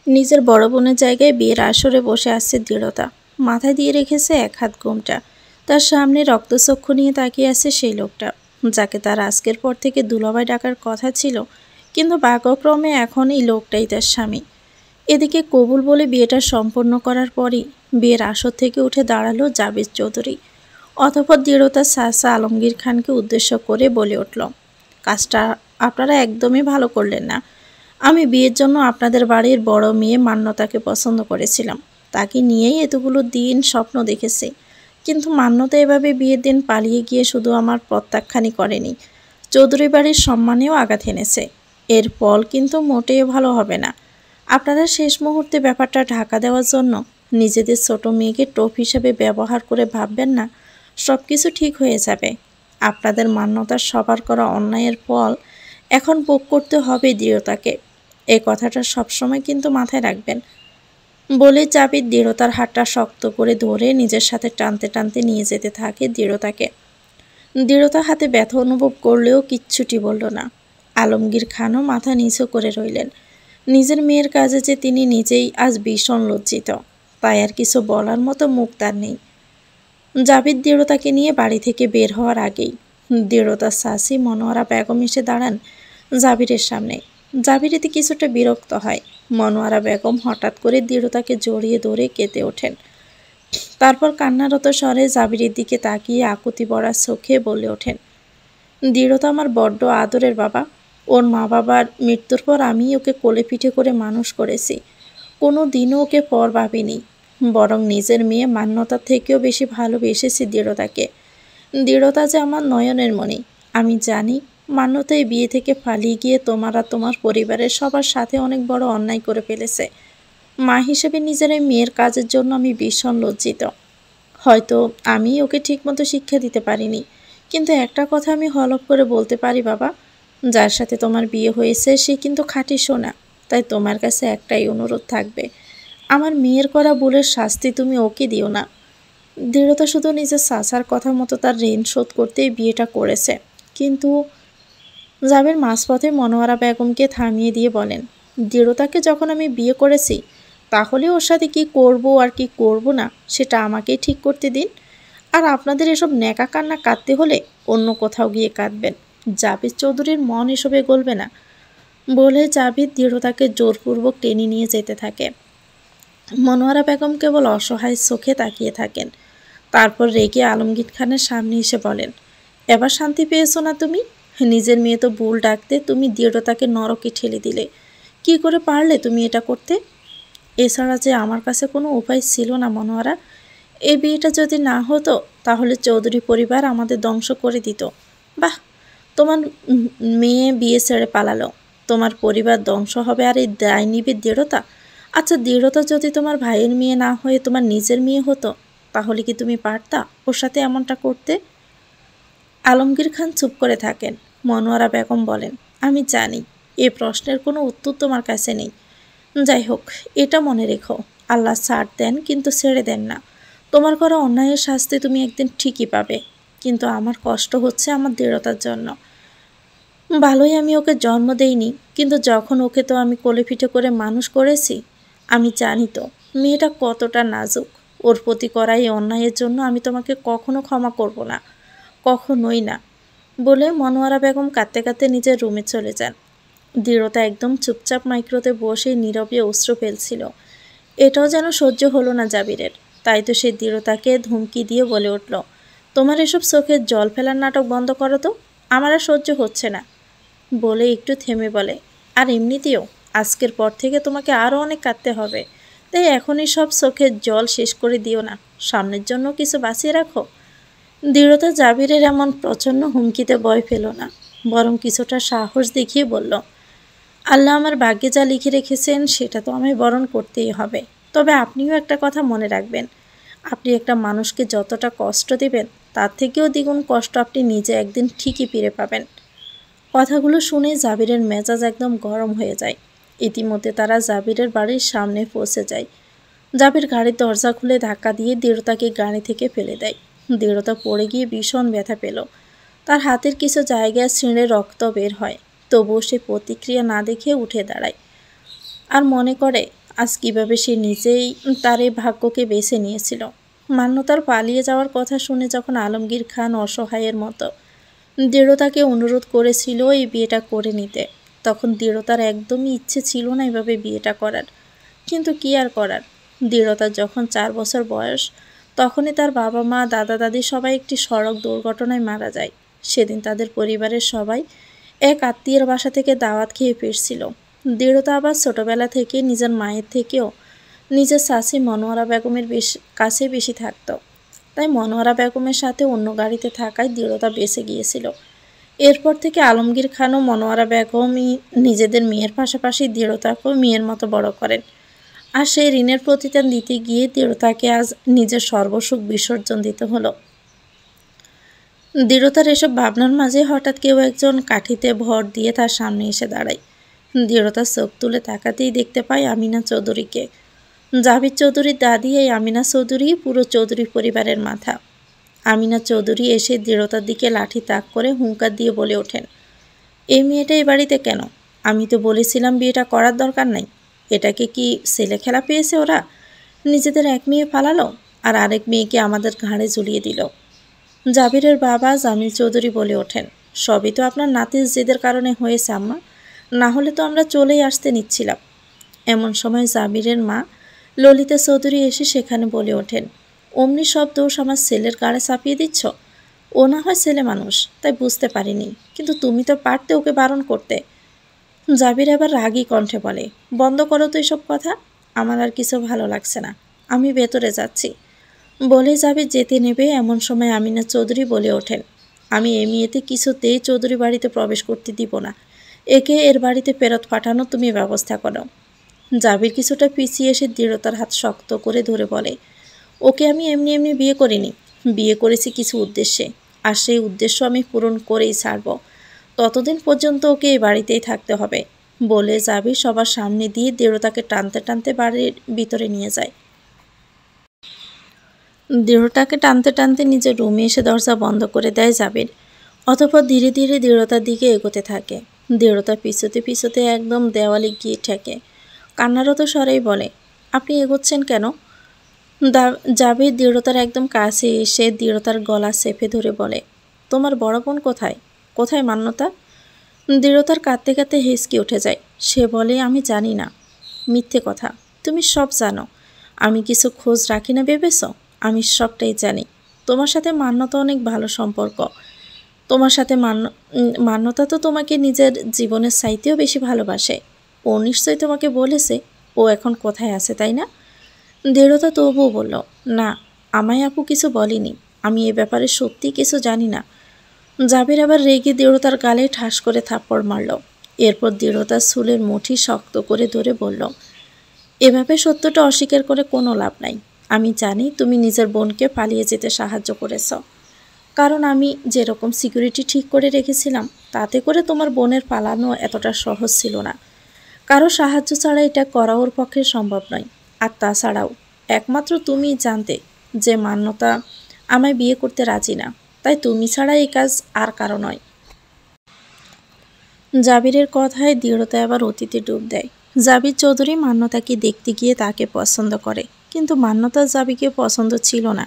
নিজের বড় বোনের জায়গায় বিয়ের আসরে বসে আছে দৃঢ়তা। মাথায় দিয়ে রেখেছে এক হাত ঘোমটা। তার সামনে রক্তচক্ষু নিয়ে তাকিয়ে আছে সেই লোকটা, যাকে তার আজকের পর থেকে দুলাভাই ডাকার কথা ছিল, কিন্তু ভাগ্যক্রমে এখন এই লোকটাই তার স্বামী। এদিকে কবুল বলে বিয়েটা সম্পন্ন করার পরই বিয়ের আসর থেকে উঠে দাঁড়ালো জাবেদ চৌধুরী। অতঃপর দৃঢ়তা চাচা আলমগীর খানকে উদ্দেশ্য করে বলে উঠল, কাজটা আপনারা একদমই ভালো করলেন না। আমি বিয়ের জন্য আপনাদের বাড়ির বড় মেয়ে মান্যতাকে পছন্দ করেছিলাম। তাকে নিয়েই এতগুলো দিন স্বপ্ন দেখেছি, কিন্তু মান্যতা এভাবে বিয়ের দিন পালিয়ে গিয়ে শুধু আমার প্রত্যাখ্যানই করেনি, চৌধুরী বাড়ির সম্মানেও আঘাত এনেছে। এর ফল কিন্তু মোটেও ভালো হবে না। আপনারা শেষ মুহূর্তে ব্যাপারটা ঢাকা দেওয়ার জন্য নিজেদের ছোট মেয়েকে টোপ হিসেবে ব্যবহার করে ভাববেন না সব কিছু ঠিক হয়ে যাবে। আপনাদের মান্যতার সবার করা অন্যায়ের ফল এখন ভোগ করতে হবে দৃঢ়তাকে। এই কথাটা সবসময় কিন্তু মাথায় রাখবেন। বলে জাবির দৃঢ়তার হাতটা শক্ত করে ধরে নিজের সাথে টানতে টানতে নিয়ে যেতে থাকে দৃঢ়তাকে। দৃঢ়তা হাতে ব্যথা অনুভব করলেও কিচ্ছুটি বলল না। আলমগীর খানও মাথা নিচু করে রইলেন। নিজের মেয়ের কাজে যে তিনি নিজেই আজ ভীষণ লজ্জিত, তাই আর কিছু বলার মতো মুখ তার নেই। জাবির দৃঢ়তাকে নিয়ে বাড়ি থেকে বের হওয়ার আগেই দৃঢ়তার শাশি মনোয়ারা বেগম এসে দাঁড়ান জাবিরের সামনে। জাবির এতে কিছুটা বিরক্ত হয়। মনোয়ারা বেগম হঠাৎ করে দৃঢ়তাকে জড়িয়ে ধরে কেঁদে ওঠেন। তারপর কান্নারত স্বরে জাবিরের দিকে তাকিয়ে আকুতি ভরা চোখে বলে ওঠেন, দৃঢ়তা আমার বড্ড আদরের বাবা। ওর মা বাবার মৃত্যুর পর আমি ওকে কোলে পিঠে করে মানুষ করেছি। কোনো দিনও ওকে পর ভাবিনি, বরং নিজের মেয়ে মান্যতার থেকেও বেশি ভালোবেসেছি দৃঢ়তাকে। দৃঢ়তা যে আমার নয়নের মণি। আমি জানি মান্যতা এই বিয়ে থেকে পালিয়ে গিয়ে তোমার আর তোমার পরিবারের সবার সাথে অনেক বড় অন্যায় করে ফেলেছে। মা হিসেবে নিজের এই মেয়ের কাজের জন্য আমি ভীষণ লজ্জিত। হয়তো আমি ওকে ঠিকমতো শিক্ষা দিতে পারিনি, কিন্তু একটা কথা আমি হলফ করে বলতে পারি বাবা, যার সাথে তোমার বিয়ে হয়েছে সে কিন্তু খাঁটি সোনা। তাই তোমার কাছে একটাই অনুরোধ থাকবে, আমার মেয়ের করা ভুলের শাস্তি তুমি ওকে দিও না। দৃঢ়তা শুধু নিজের চাচার কথা মতো তার ঋণ শোধ করতেই বিয়েটা করেছে, কিন্তু জাবের মাঝপথে মনোয়ারা বেগমকে থামিয়ে দিয়ে বলেন, দৃঢ়তাকে যখন আমি বিয়ে করেছি, তাহলে ওর সাথে কি করব আর কি করব না সেটা আমাকেই ঠিক করতে দিন। আর আপনাদের এসব ন্যাকা কান্না কাঁদতে হলে অন্য কোথাও গিয়ে কাঁদবেন। জাবির চৌধুরীর মন এসবে গলবে না। বলে জাবির দৃঢ়তাকে জোরপূর্বক টেনে নিয়ে যেতে থাকে। মনোয়ারা বেগম কেবল অসহায় চোখে তাকিয়ে থাকেন। তারপর রেগে আলমগীর খানের সামনে এসে বলেন, এবার শান্তি পেয়েছো না তুমি? নিজের মেয়ে তো ভুল ডাকতে তুমি দৃঢ়তাকে নরকে ঠেলে দিলে। কি করে পারলে তুমি এটা করতে? এছাড়া যে আমার কাছে কোনো উপায় ছিল না মনোয়ারা। এই বিয়েটা যদি না হতো তাহলে চৌধুরী পরিবার আমাদের ধ্বংস করে দিত। বাহ, তোমার মেয়ে বিয়ে ছেড়ে পালালো, তোমার পরিবার ধ্বংস হবে আর এই দায় নিবে দৃঢ়তা? আচ্ছা, দৃঢ়তা যদি তোমার ভাইয়ের মেয়ে না হয়ে তোমার নিজের মেয়ে হতো, তাহলে কি তুমি পারতা ওর সাথে এমনটা করতে? আলমগীর খান চুপ করে থাকেন। মনোয়ারা বেগম বলেন, আমি জানি এ প্রশ্নের কোনো উত্তর তোমার কাছে নেই। যাই হোক, এটা মনে রেখো, আল্লাহ ছাড় দেন কিন্তু ছেড়ে দেন না। তোমার করা অন্যায়ের শাস্তি তুমি একদিন ঠিকই পাবে। কিন্তু আমার কষ্ট হচ্ছে আমার দৃঢ়তার জন্য। ভালোই আমি ওকে জন্ম দেইনি, কিন্তু যখন ওকে তো আমি কোলে পিঠে করে মানুষ করেছি। আমি জানি তো মেয়েটা কতটা নাজুক। ওর প্রতি করা এই অন্যায়ের জন্য আমি তোমাকে কখনো ক্ষমা করব না, কখনোই না। বলে মনোয়ারা বেগম কাঁদতে কাঁদতে নিজের রুমে চলে যান। দৃঢ়তা একদম চুপচাপ মাইক্রোতে বসে নীরবে অশ্রু ফেলছিল। এটাও যেন সহ্য হলো না জাবিরের। তাই তো সে দৃঢ়তাকে ধমকি দিয়ে বলে উঠল, তোমার এসব চোখের জল ফেলার নাটক বন্ধ করো তো, আমার আর সহ্য হচ্ছে না। বলে একটু থেমে বলে, আর এমনিতেও আজকের পর থেকে তোমাকে আরও অনেক কাঁদতে হবে, তাই এখনই সব চোখের জল শেষ করে দিও না, সামনের জন্য কিছু বাঁচিয়ে রাখো। দৃঢ়তা জাবিরের এমন প্রচণ্ড হুমকিতে ভয় পেল না, বরং কিছুটা সাহস দেখিয়ে বলল, আল্লাহ আমার ভাগ্যে যা লিখে রেখেছেন সেটা তো আমায় বরণ করতেই হবে। তবে আপনিও একটা কথা মনে রাখবেন, আপনি একটা মানুষকে যতটা কষ্ট দেবেন তার থেকেও দ্বিগুণ কষ্ট আপনি নিজে একদিন ঠিকই ফিরে পাবেন। কথাগুলো শুনে জাবিরের মেজাজ একদম গরম হয়ে যায়। ইতিমধ্যে তারা জাবিরের বাড়ির সামনে পৌঁছে যায়। জাবির গাড়ির দরজা খুলে ধাক্কা দিয়ে দৃঢ়তাকে গাড়ি থেকে ফেলে দেয়। দৃঢ়তা পড়ে গিয়ে ভীষণ ব্যথা পেল। তার হাতের কিছু জায়গায় ছিঁড়ে রক্ত বের হয়, তবুও সে প্রতিক্রিয়া না দেখে উঠে দাঁড়ায় আর মনে করে আজ কিভাবে সে নিজেই তার এই ভাগ্যকে বেছে নিয়েছিল। মান্যতার পালিয়ে যাওয়ার কথা শুনে যখন আলমগীর খান অসহায়ের মতো দৃঢ়তাকে অনুরোধ করেছিল এই বিয়েটা করে নিতে, তখন দৃঢ়তার একদমই ইচ্ছে ছিল না এভাবে বিয়েটা করার। কিন্তু কি আর করার, দৃঢ়তার যখন 4 বছর বয়স তখনই তার বাবা মা দাদা দাদি সবাই একটি সড়ক দুর্ঘটনায় মারা যায়। সেদিন তাদের পরিবারের সবাই এক আত্মীয়ের বাসা থেকে দাওয়াত খেয়ে ফিরছিল। দৃঢ়তা আবার ছোটবেলা থেকে নিজের মায়ের থেকেও নিজের শাশি মনোয়ারা বেগমের কাছে বেশি থাকত। তাই মনোয়ারা বেগমের সাথে অন্য গাড়িতে থাকায় দৃঢ়তা বেঁচে গিয়েছিল। এরপর থেকে আলমগীর খান ও মনোয়ারা বেগমই নিজেদের মেয়ের পাশাপাশি দৃঢ়তাকেও মেয়ের মতো বড় করেন। আর সেই ঋণের প্রতিদান দিতে গিয়ে দৃঢ়তাকে আজ নিজের সর্বসুখ বিসর্জন দিতে হলো। দৃঢ়তার এসব ভাবনার মাঝে হঠাৎ কেউ একজন কাঠিতে ভর দিয়ে তার সামনে এসে দাঁড়ায়। দৃঢ়তা চোখ তুলে তাকাতেই দেখতে পায় আমিনা চৌধুরীকে। জাভিদ চৌধুরীর দাদি এই আমিনা চৌধুরী পুরো চৌধুরী পরিবারের মাথা। আমিনা চৌধুরী এসে দৃঢ়তার দিকে লাঠি তাক করে হুঙ্কার দিয়ে বলে ওঠেন, এই মেয়েটা এই বাড়িতে কেন? আমি তো বলেছিলাম বিয়েটা করার দরকার নাই। এটাকে কি ছেলে খেলা পেয়েছে ওরা? নিজেদের এক মেয়ে পালালো আর আরেক মেয়েকে আমাদের ঘাড়ে ঝুলিয়ে দিল। জাবিরের বাবা জামিল চৌধুরী বলে ওঠেন, সবই তো আপনার নাতির জেদের কারণে হয়েছে আম্মা, না হলে তো আমরা চলেই আসতে নিচ্ছিলাম। এমন সময় জাবিরের মা ললিতা চৌধুরী এসে সেখানে বলে ওঠেন, অমনি সব দোষ আমার ছেলের গাড়ে চাপিয়ে দিচ্ছ। ও না হয় ছেলে মানুষ, তাই বুঝতে পারিনি, কিন্তু তুমি তো পারতে ওকে বারণ করতে। জাবির আবার রাগী কণ্ঠে বলে, বন্ধ করো তো এসব কথা, আমার আর কিছু ভালো লাগছে না, আমি ভেতরে যাচ্ছি। বলে জাবির যেতে নেবে এমন সময় আমিনা চৌধুরী বলে ওঠেন, আমি এই মেয়েতে কিছুতেই চৌধুরী বাড়িতে প্রবেশ করতে দিব না, একে এর বাড়িতে ফেরত পাঠানো তুমি ব্যবস্থা করো। জাবির কিছুটা পিছিয়ে এসে দৃঢ়তার হাত শক্ত করে ধরে বলে, ওকে আমি এমনি এমনি বিয়ে করিনি, বিয়ে করেছি কিছু উদ্দেশ্যে, আর সেই উদ্দেশ্য আমি পূরণ করেই ছাড়ব। ততদিন পর্যন্ত ওকে এই বাড়িতেই থাকতে হবে। বলে জাবির সবার সামনে দিয়ে দৃঢ়তাকে টানতে টানতে বাড়ির ভিতরে নিয়ে যায়। দৃঢ়তাকে টানতে টানতে নিজের রুমে এসে দরজা বন্ধ করে দেয় জাবির। অতঃপর ধীরে ধীরে দৃঢ়তার দিকে এগোতে থাকে। দৃঢ়তা পিছুতে পিছুতে একদম দেওয়ালে গিয়ে ঠেকে কান্নারত স্বরেই বলে, আপনি এগোচ্ছেন কেন? জাবির দৃঢ়তার একদম কাছে এসে দৃঢ়তার গলা চেপে ধরে বলে, তোমার বড় বোন কোথায়? কোথায় মান্যতা? দৃঢ়তার কাঁদতে কাঁদতে হেসকে উঠে যায়। সে বলে, আমি জানি না। মিথ্যে কথা, তুমি সব জানো। আমি কিছু খোঁজ রাখি না ভেবেছ? আমি সবটাই জানি। তোমার সাথে মান্যতা অনেক ভালো সম্পর্ক। তোমার সাথে মান্যতা তো তোমাকে নিজের জীবনের চাইতেও বেশি ভালোবাসে। ও নিশ্চয়ই তোমাকে বলেছে ও এখন কোথায় আছে, তাই না? দৃঢ়তা তবুও বলল, না, আমায় আপু কিছু বলেনি, আমি এ ব্যাপারে সত্যি কিছু জানি না। জাবির আবার রেগে দৃঢ়তার গালে ঠাস করে থাপ্পড় মারল। এরপর দৃঢ়তার চুলের মুঠি শক্ত করে ধরে বলল, এভাবে সত্যটা অস্বীকার করে কোনো লাভ নাই। আমি জানি তুমি নিজের বোনকে পালিয়ে যেতে সাহায্য করেছ, কারণ আমি যেরকম সিকিউরিটি ঠিক করে রেখেছিলাম তাতে করে তোমার বোনের পালানো এতটা সহজ ছিল না। কারো সাহায্য ছাড়া এটা করা ওর পক্ষে সম্ভব নয়। আর তাছাড়াও একমাত্র তুমিই জানতে যে মান্যতা আমায় বিয়ে করতে রাজি না, তাই তুমি ছাড়া এই কাজ আর কারো নয়। জাবিরের কথায় দৃঢ়তা আবার অতীতে ডুব দেয়। জাবির চৌধুরী মান্যতাকে দেখতে গিয়ে তাকে পছন্দ করে, কিন্তু মান্যতার জাবিকে পছন্দ ছিল না,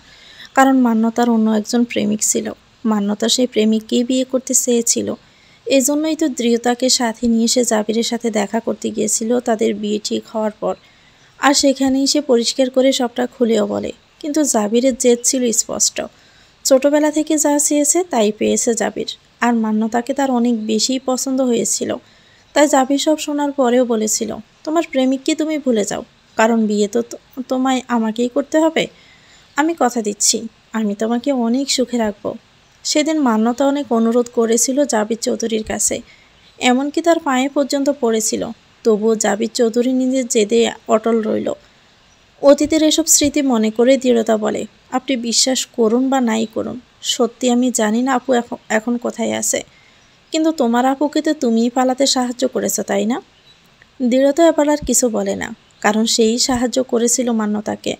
কারণ মান্যতার অন্য একজন প্রেমিক ছিল। মান্যতা সেই প্রেমিককেই বিয়ে করতে চেয়েছিল। এজন্যই তো দৃঢ়তাকে সাথে নিয়ে সে জাবিরের সাথে দেখা করতে গিয়েছিল তাদের বিয়ে ঠিক হওয়ার পর। আর সেখানেই সে পরিষ্কার করে সবটা খুলেও বলে। কিন্তু জাবিরের জেদ ছিল স্পষ্ট। ছোটবেলা থেকে যা চেয়েছে তাই পেয়েছে জাবির। আর মান্যতাকে তার অনেক বেশিই পছন্দ হয়েছিল। তাই জাবির সব শোনার পরেও বলেছিল, তোমার প্রেমিককে তুমি ভুলে যাও, কারণ বিয়ে তো তোমায় আমাকেই করতে হবে। আমি কথা দিচ্ছি, আমি তোমাকে অনেক সুখে রাখবো। সেদিন মান্যতা অনেক অনুরোধ করেছিল জাবির চৌধুরীর কাছে, এমনকি তার পায়ে পর্যন্ত পড়েছিল। তবুও জাবির চৌধুরী নিজের জেদে অটল রইল। অতীতের এসব স্মৃতি মনে করে দৃঢ়তা বলে, আপনি বিশ্বাস করুন বা নাই করুন, সত্যি আমি জানি না আপু এখন কোথায় আছে, কিন্তু তোমার আপুকে তো তুমিই পালাতে সাহায্য করেছো, তাই না? দৃঢ়তা এবার আর কিছু বলে না, কারণ সেই সাহায্য করেছিল মান্যতাকে।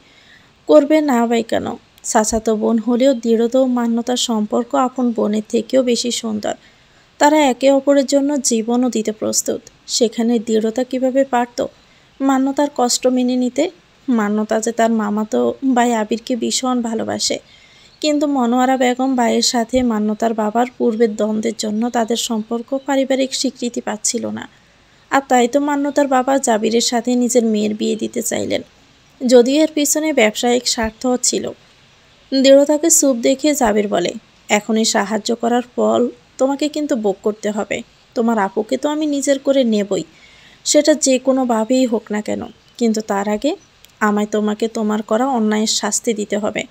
করবে না ভাই কেন? চাচাতো বোন হলেও দৃঢ়তা ও মান্যতার সম্পর্ক আপন বোনের থেকেও বেশি সুন্দর। তারা একে অপরের জন্য জীবনও দিতে প্রস্তুত। সেখানে দৃঢ়তা কিভাবে পারত? মান্যতার কষ্ট মেনে নিতে। মান্যতা যে তার মামাতো ভাই আবিরকে ভীষণ ভালোবাসে, কিন্তু মনোয়ারা বেগম ভাইয়ের সাথে মান্যতার বাবার পূর্বের দ্বন্দ্বের জন্য তাদের সম্পর্ক পারিবারিক স্বীকৃতি পাচ্ছিল না। আর তাই তো মান্যতার বাবা জাবিরের সাথে নিজের মেয়ের বিয়ে দিতে চাইলেন, যদিও এর পিছনে ব্যবসায়িক স্বার্থও ছিল। দৃঢ়তাকে চুপ দেখে জাবির বলে, এখনই সাহায্য করার ফল তোমাকে কিন্তু ভোগ করতে হবে। তোমার আপুকে তো আমি নিজের করে নেবই, সেটা যে কোনোভাবেই হোক না কেন, কিন্তু তার আগে আমায় তোমাকে তোমার করা অন্যায়ের শাস্তি দিতে হবে।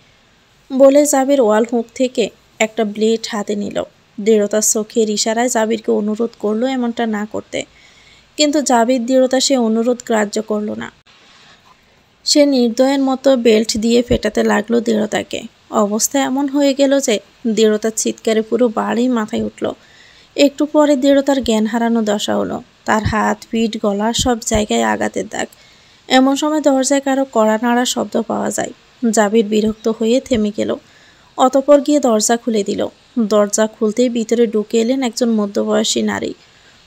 বলে জাবির ওয়াল হুক থেকে একটা ব্লেড হাতে নিল। দৃঢ়তার চোখের ইশারায় জাবিরকে অনুরোধ করলো এমনটা না করতে, কিন্তু জাবির দৃঢ়তা সে অনুরোধ গ্রাহ্য করল না। সে নির্দয়ের মতো বেল্ট দিয়ে ফেটাতে লাগলো দৃঢ়তাকে। অবস্থা এমন হয়ে গেল যে দৃঢ়তার চিৎকারে পুরো বাড়ি মাথায় উঠল। একটু পরে দৃঢ়তার জ্ঞান হারানো দশা হলো। তার হাত, পিঠ, গলা সব জায়গায় আঘাতের দাগ। এমন সময় দরজায় কারো কড়া নাড়া শব্দ পাওয়া যায়। জাবির বিরক্ত হয়ে থেমে গেল। অতঃপর গিয়ে দরজা খুলে দিল। দরজা খুলতেই ভিতরে ঢুকে এলেন একজন মধ্যবয়সী নারী।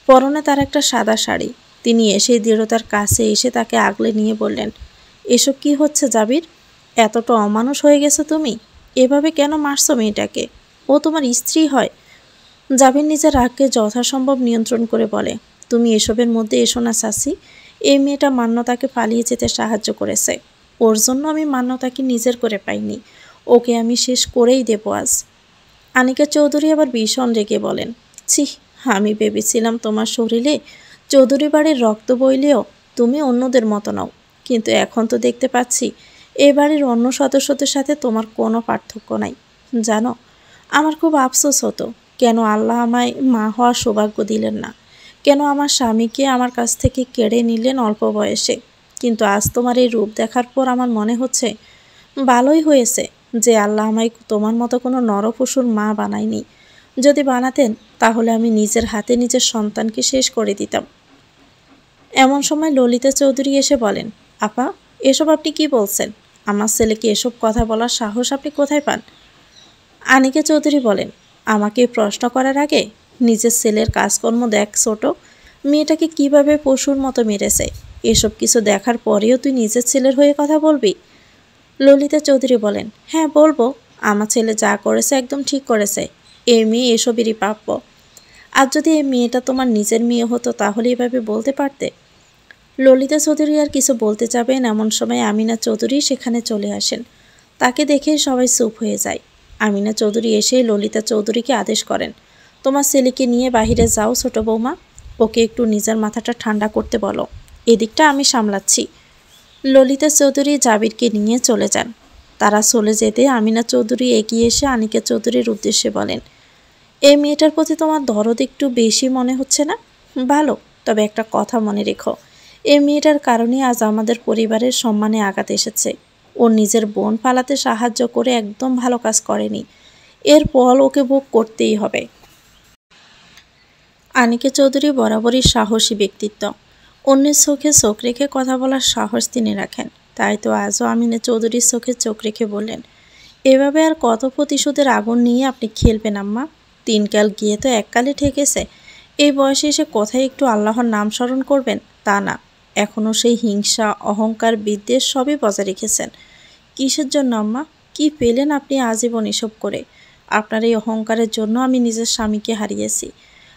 পরনে তার একটা সাদা শাড়ি। তিনি এসে দৃঢ়তার কাছে এসে তাকে আগলে নিয়ে বললেন, এসব কি হচ্ছে জাবির? এতটা অমানুষ হয়ে গেছো তুমি? এভাবে কেন মারছো মেয়েটাকে? ও তোমার স্ত্রী হয়। জাবির নিজের রাগকে যথাসম্ভব নিয়ন্ত্রণ করে বলে, তুমি এসবের মধ্যে এসো না চাচি। এই মেয়েটা মান্যতাকে পালিয়ে যেতে সাহায্য করেছে। ওর জন্য আমি মান্যতাকে নিজের করে পাইনি। ওকে আমি শেষ করেই দেবো আজ। আনিকা চৌধুরী আবার ভীষণ রেগে বলেন, ছি, আমি ভেবেছিলাম তোমার শরীরে চৌধুরী বাড়ির রক্ত বইলেও তুমি অন্যদের মতো নাও, কিন্তু এখন তো দেখতে পাচ্ছি এ বাড়ির অন্য সদস্যদের সাথে তোমার কোনো পার্থক্য নাই। জানো, আমার খুব আফসোস হতো, কেন আল্লাহ আমায় মা হওয়ার সৌভাগ্য দিলেন না, কেন আমার স্বামীকে আমার কাছ থেকে কেড়ে নিলেন অল্প বয়সে। কিন্তু আজ তোমার এই রূপ দেখার পর আমার মনে হচ্ছে ভালোই হয়েছে যে আল্লাহ আমায় তোমার মতো কোনো নরপশুর মা বানায়নি। যদি বানাতেন তাহলে আমি নিজের হাতে নিজের সন্তানকে শেষ করে দিতাম। এমন সময় ললিতা চৌধুরী এসে বলেন, আপা, এসব আপনি কি বলছেন? আমার ছেলেকে এসব কথা বলার সাহস আপনি কোথায় পান? আনিকা চৌধুরী বলেন, আমাকে প্রশ্ন করার আগে নিজের ছেলের কাজকর্ম দেখ ছোট। মেয়েটাকে কিভাবে পশুর মতো মেরেছে, এসব কিছু দেখার পরেও তুই নিজের ছেলের হয়ে কথা বলবি? ললিতা চৌধুরী বলেন, হ্যাঁ বলবো। আমার ছেলে যা করেছে একদম ঠিক করেছে। এই মেয়ে এসবেরই প্রাপ্য। আর যদি এই মেয়েটা তোমার নিজের মেয়ে হতো তাহলে এভাবে বলতে পারতে? ললিতা চৌধুরী আর কিছু বলতে যাবেন এমন সময় আমিনা চৌধুরী সেখানে চলে আসেন। তাকে দেখে সবাই চুপ হয়ে যায়। আমিনা চৌধুরী এসে ললিতা চৌধুরীকে আদেশ করেন, তোমার ছেলেকে নিয়ে বাহিরে যাও ছোট বৌমা, ওকে একটু নিজের মাথাটা ঠান্ডা করতে বলো, এদিকটা আমি সামলাচ্ছি। ললিতা চৌধুরী জাবিরকে নিয়ে চলে যান। তারা চলে যেতে আমিনা চৌধুরী এগিয়ে এসে আনিকা চৌধুরীর উদ্দেশ্যে বলেন, এই মেয়েটার প্রতি তোমার দরদ একটু বেশি মনে হচ্ছে না? ভালো, তবে একটা কথা মনে রেখো, এই মেয়েটার কারণে আজ আমাদের পরিবারের সম্মানে আঘাত এসেছে। ও নিজের বোন পালাতে সাহায্য করে একদম ভালো কাজ করেনি, এর ফল ওকে ভোগ করতেই হবে। আনিকা চৌধুরী বরাবরই সাহসী ব্যক্তিত্ব। অন্যের চোখে চোখ রেখে কথা বলার সাহস তিনি রাখেন। তাই তো আজও আমিনা চৌধুরীর চোখে চোখ রেখে বললেন, এভাবে আর কত প্রতিশোধের আগুন নিয়ে আপনি খেলবেন আম্মা? তিনকাল গিয়ে তো এককালে ঠেকেছে। এই বয়সে এসে কোথায় একটু আল্লাহর নাম স্মরণ করবেন তা না, এখনও সেই হিংসা, অহংকার, বিদ্বেষ সবই বজায় রেখেছেন। কিসের জন্য আম্মা? কি পেলেন আপনি আজীবন এসব করে? আপনার এই অহংকারের জন্য আমি নিজের স্বামীকে হারিয়েছি,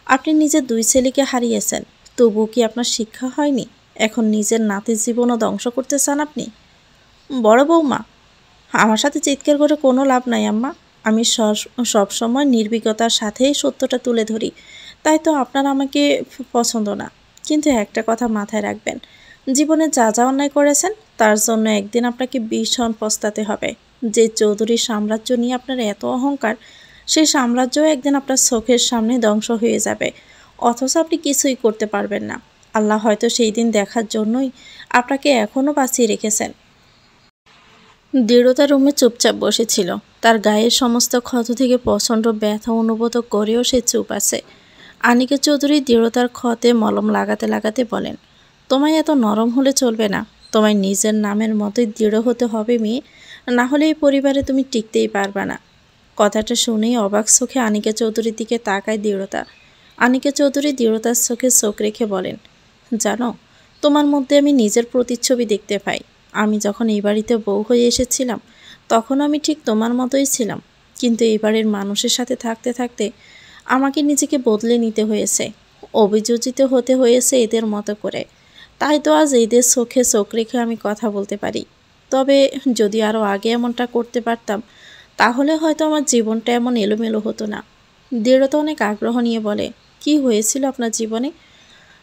আপনি নিজের দুই ছেলেকে হারিয়েছেন, তবুও কি আপনার শিক্ষা হয়নি? এখন নিজের নাতির জীবনও ধ্বংস করতে চান আপনি? বড় বৌমা, আমার সাথে চিৎকার করে কোনো লাভ নাই আম্মা। আমি সব সময় নির্ভীকতার সাথেই সত্যটা তুলে ধরি, তাই তো আপনার আমাকে পছন্দ না। কিন্তু একটা কথা মাথায় রাখবেন, জীবনে যা যা অন্যায় করেছেন তার জন্য একদিন আপনাকে ভীষণ পস্তাতে হবে। যে চৌধুরী সাম্রাজ্য নিয়ে আপনার এত অহংকার, সেই সাম্রাজ্যও একদিন আপনার চোখের সামনে ধ্বংস হয়ে যাবে, অথচ আপনি কিছুই করতে পারবেন না। আল্লাহ হয়তো সেই দিন দেখার জন্যই আপনাকে এখনও বাঁচিয়ে রেখেছেন। দৃঢ়তা রুমে চুপচাপ বসেছিল। তার গায়ের সমস্ত ক্ষত থেকে প্রচণ্ড ব্যথা অনুভূত করেও সে চুপ আছে। আনিকা চৌধুরী দৃঢ়তার ক্ষতে মলম লাগাতে লাগাতে বলেন, তোমায় এত নরম হলে চলবে না, তোমায় নিজের নামের মতোই দৃঢ় হতে হবে মেয়ে, না হলে এই পরিবারে তুমি টিকতেই পারবে না। কথাটা শুনেই অবাক চোখে আনিকা চৌধুরীর দিকে তাকায় দৃঢ়তা। আনিকা চৌধুরী দৃঢ়তার চোখে চোখ রেখে বলেন, জানো, তোমার মধ্যে আমি নিজের প্রতিচ্ছবি দেখতে পাই। আমি যখন এই বাড়িতে বউ হয়ে এসেছিলাম তখন আমি ঠিক তোমার মতোই ছিলাম, কিন্তু এই বাড়ির মানুষের সাথে থাকতে থাকতে আমাকে নিজেকে বদলে নিতে হয়েছে, অভিযোজিত হতে হয়েছে এদের মতো করে। তাই তো আজ এদের চোখে চোখ রেখে আমি কথা বলতে পারি। তবে যদি আরও আগে এমনটা করতে পারতাম তাহলে হয়তো আমার জীবনটা এমন এলোমেলো হতো না। দৃঢ়তা অনেক আগ্রহ নিয়ে বলে, কি হয়েছিল আপনার জীবনে?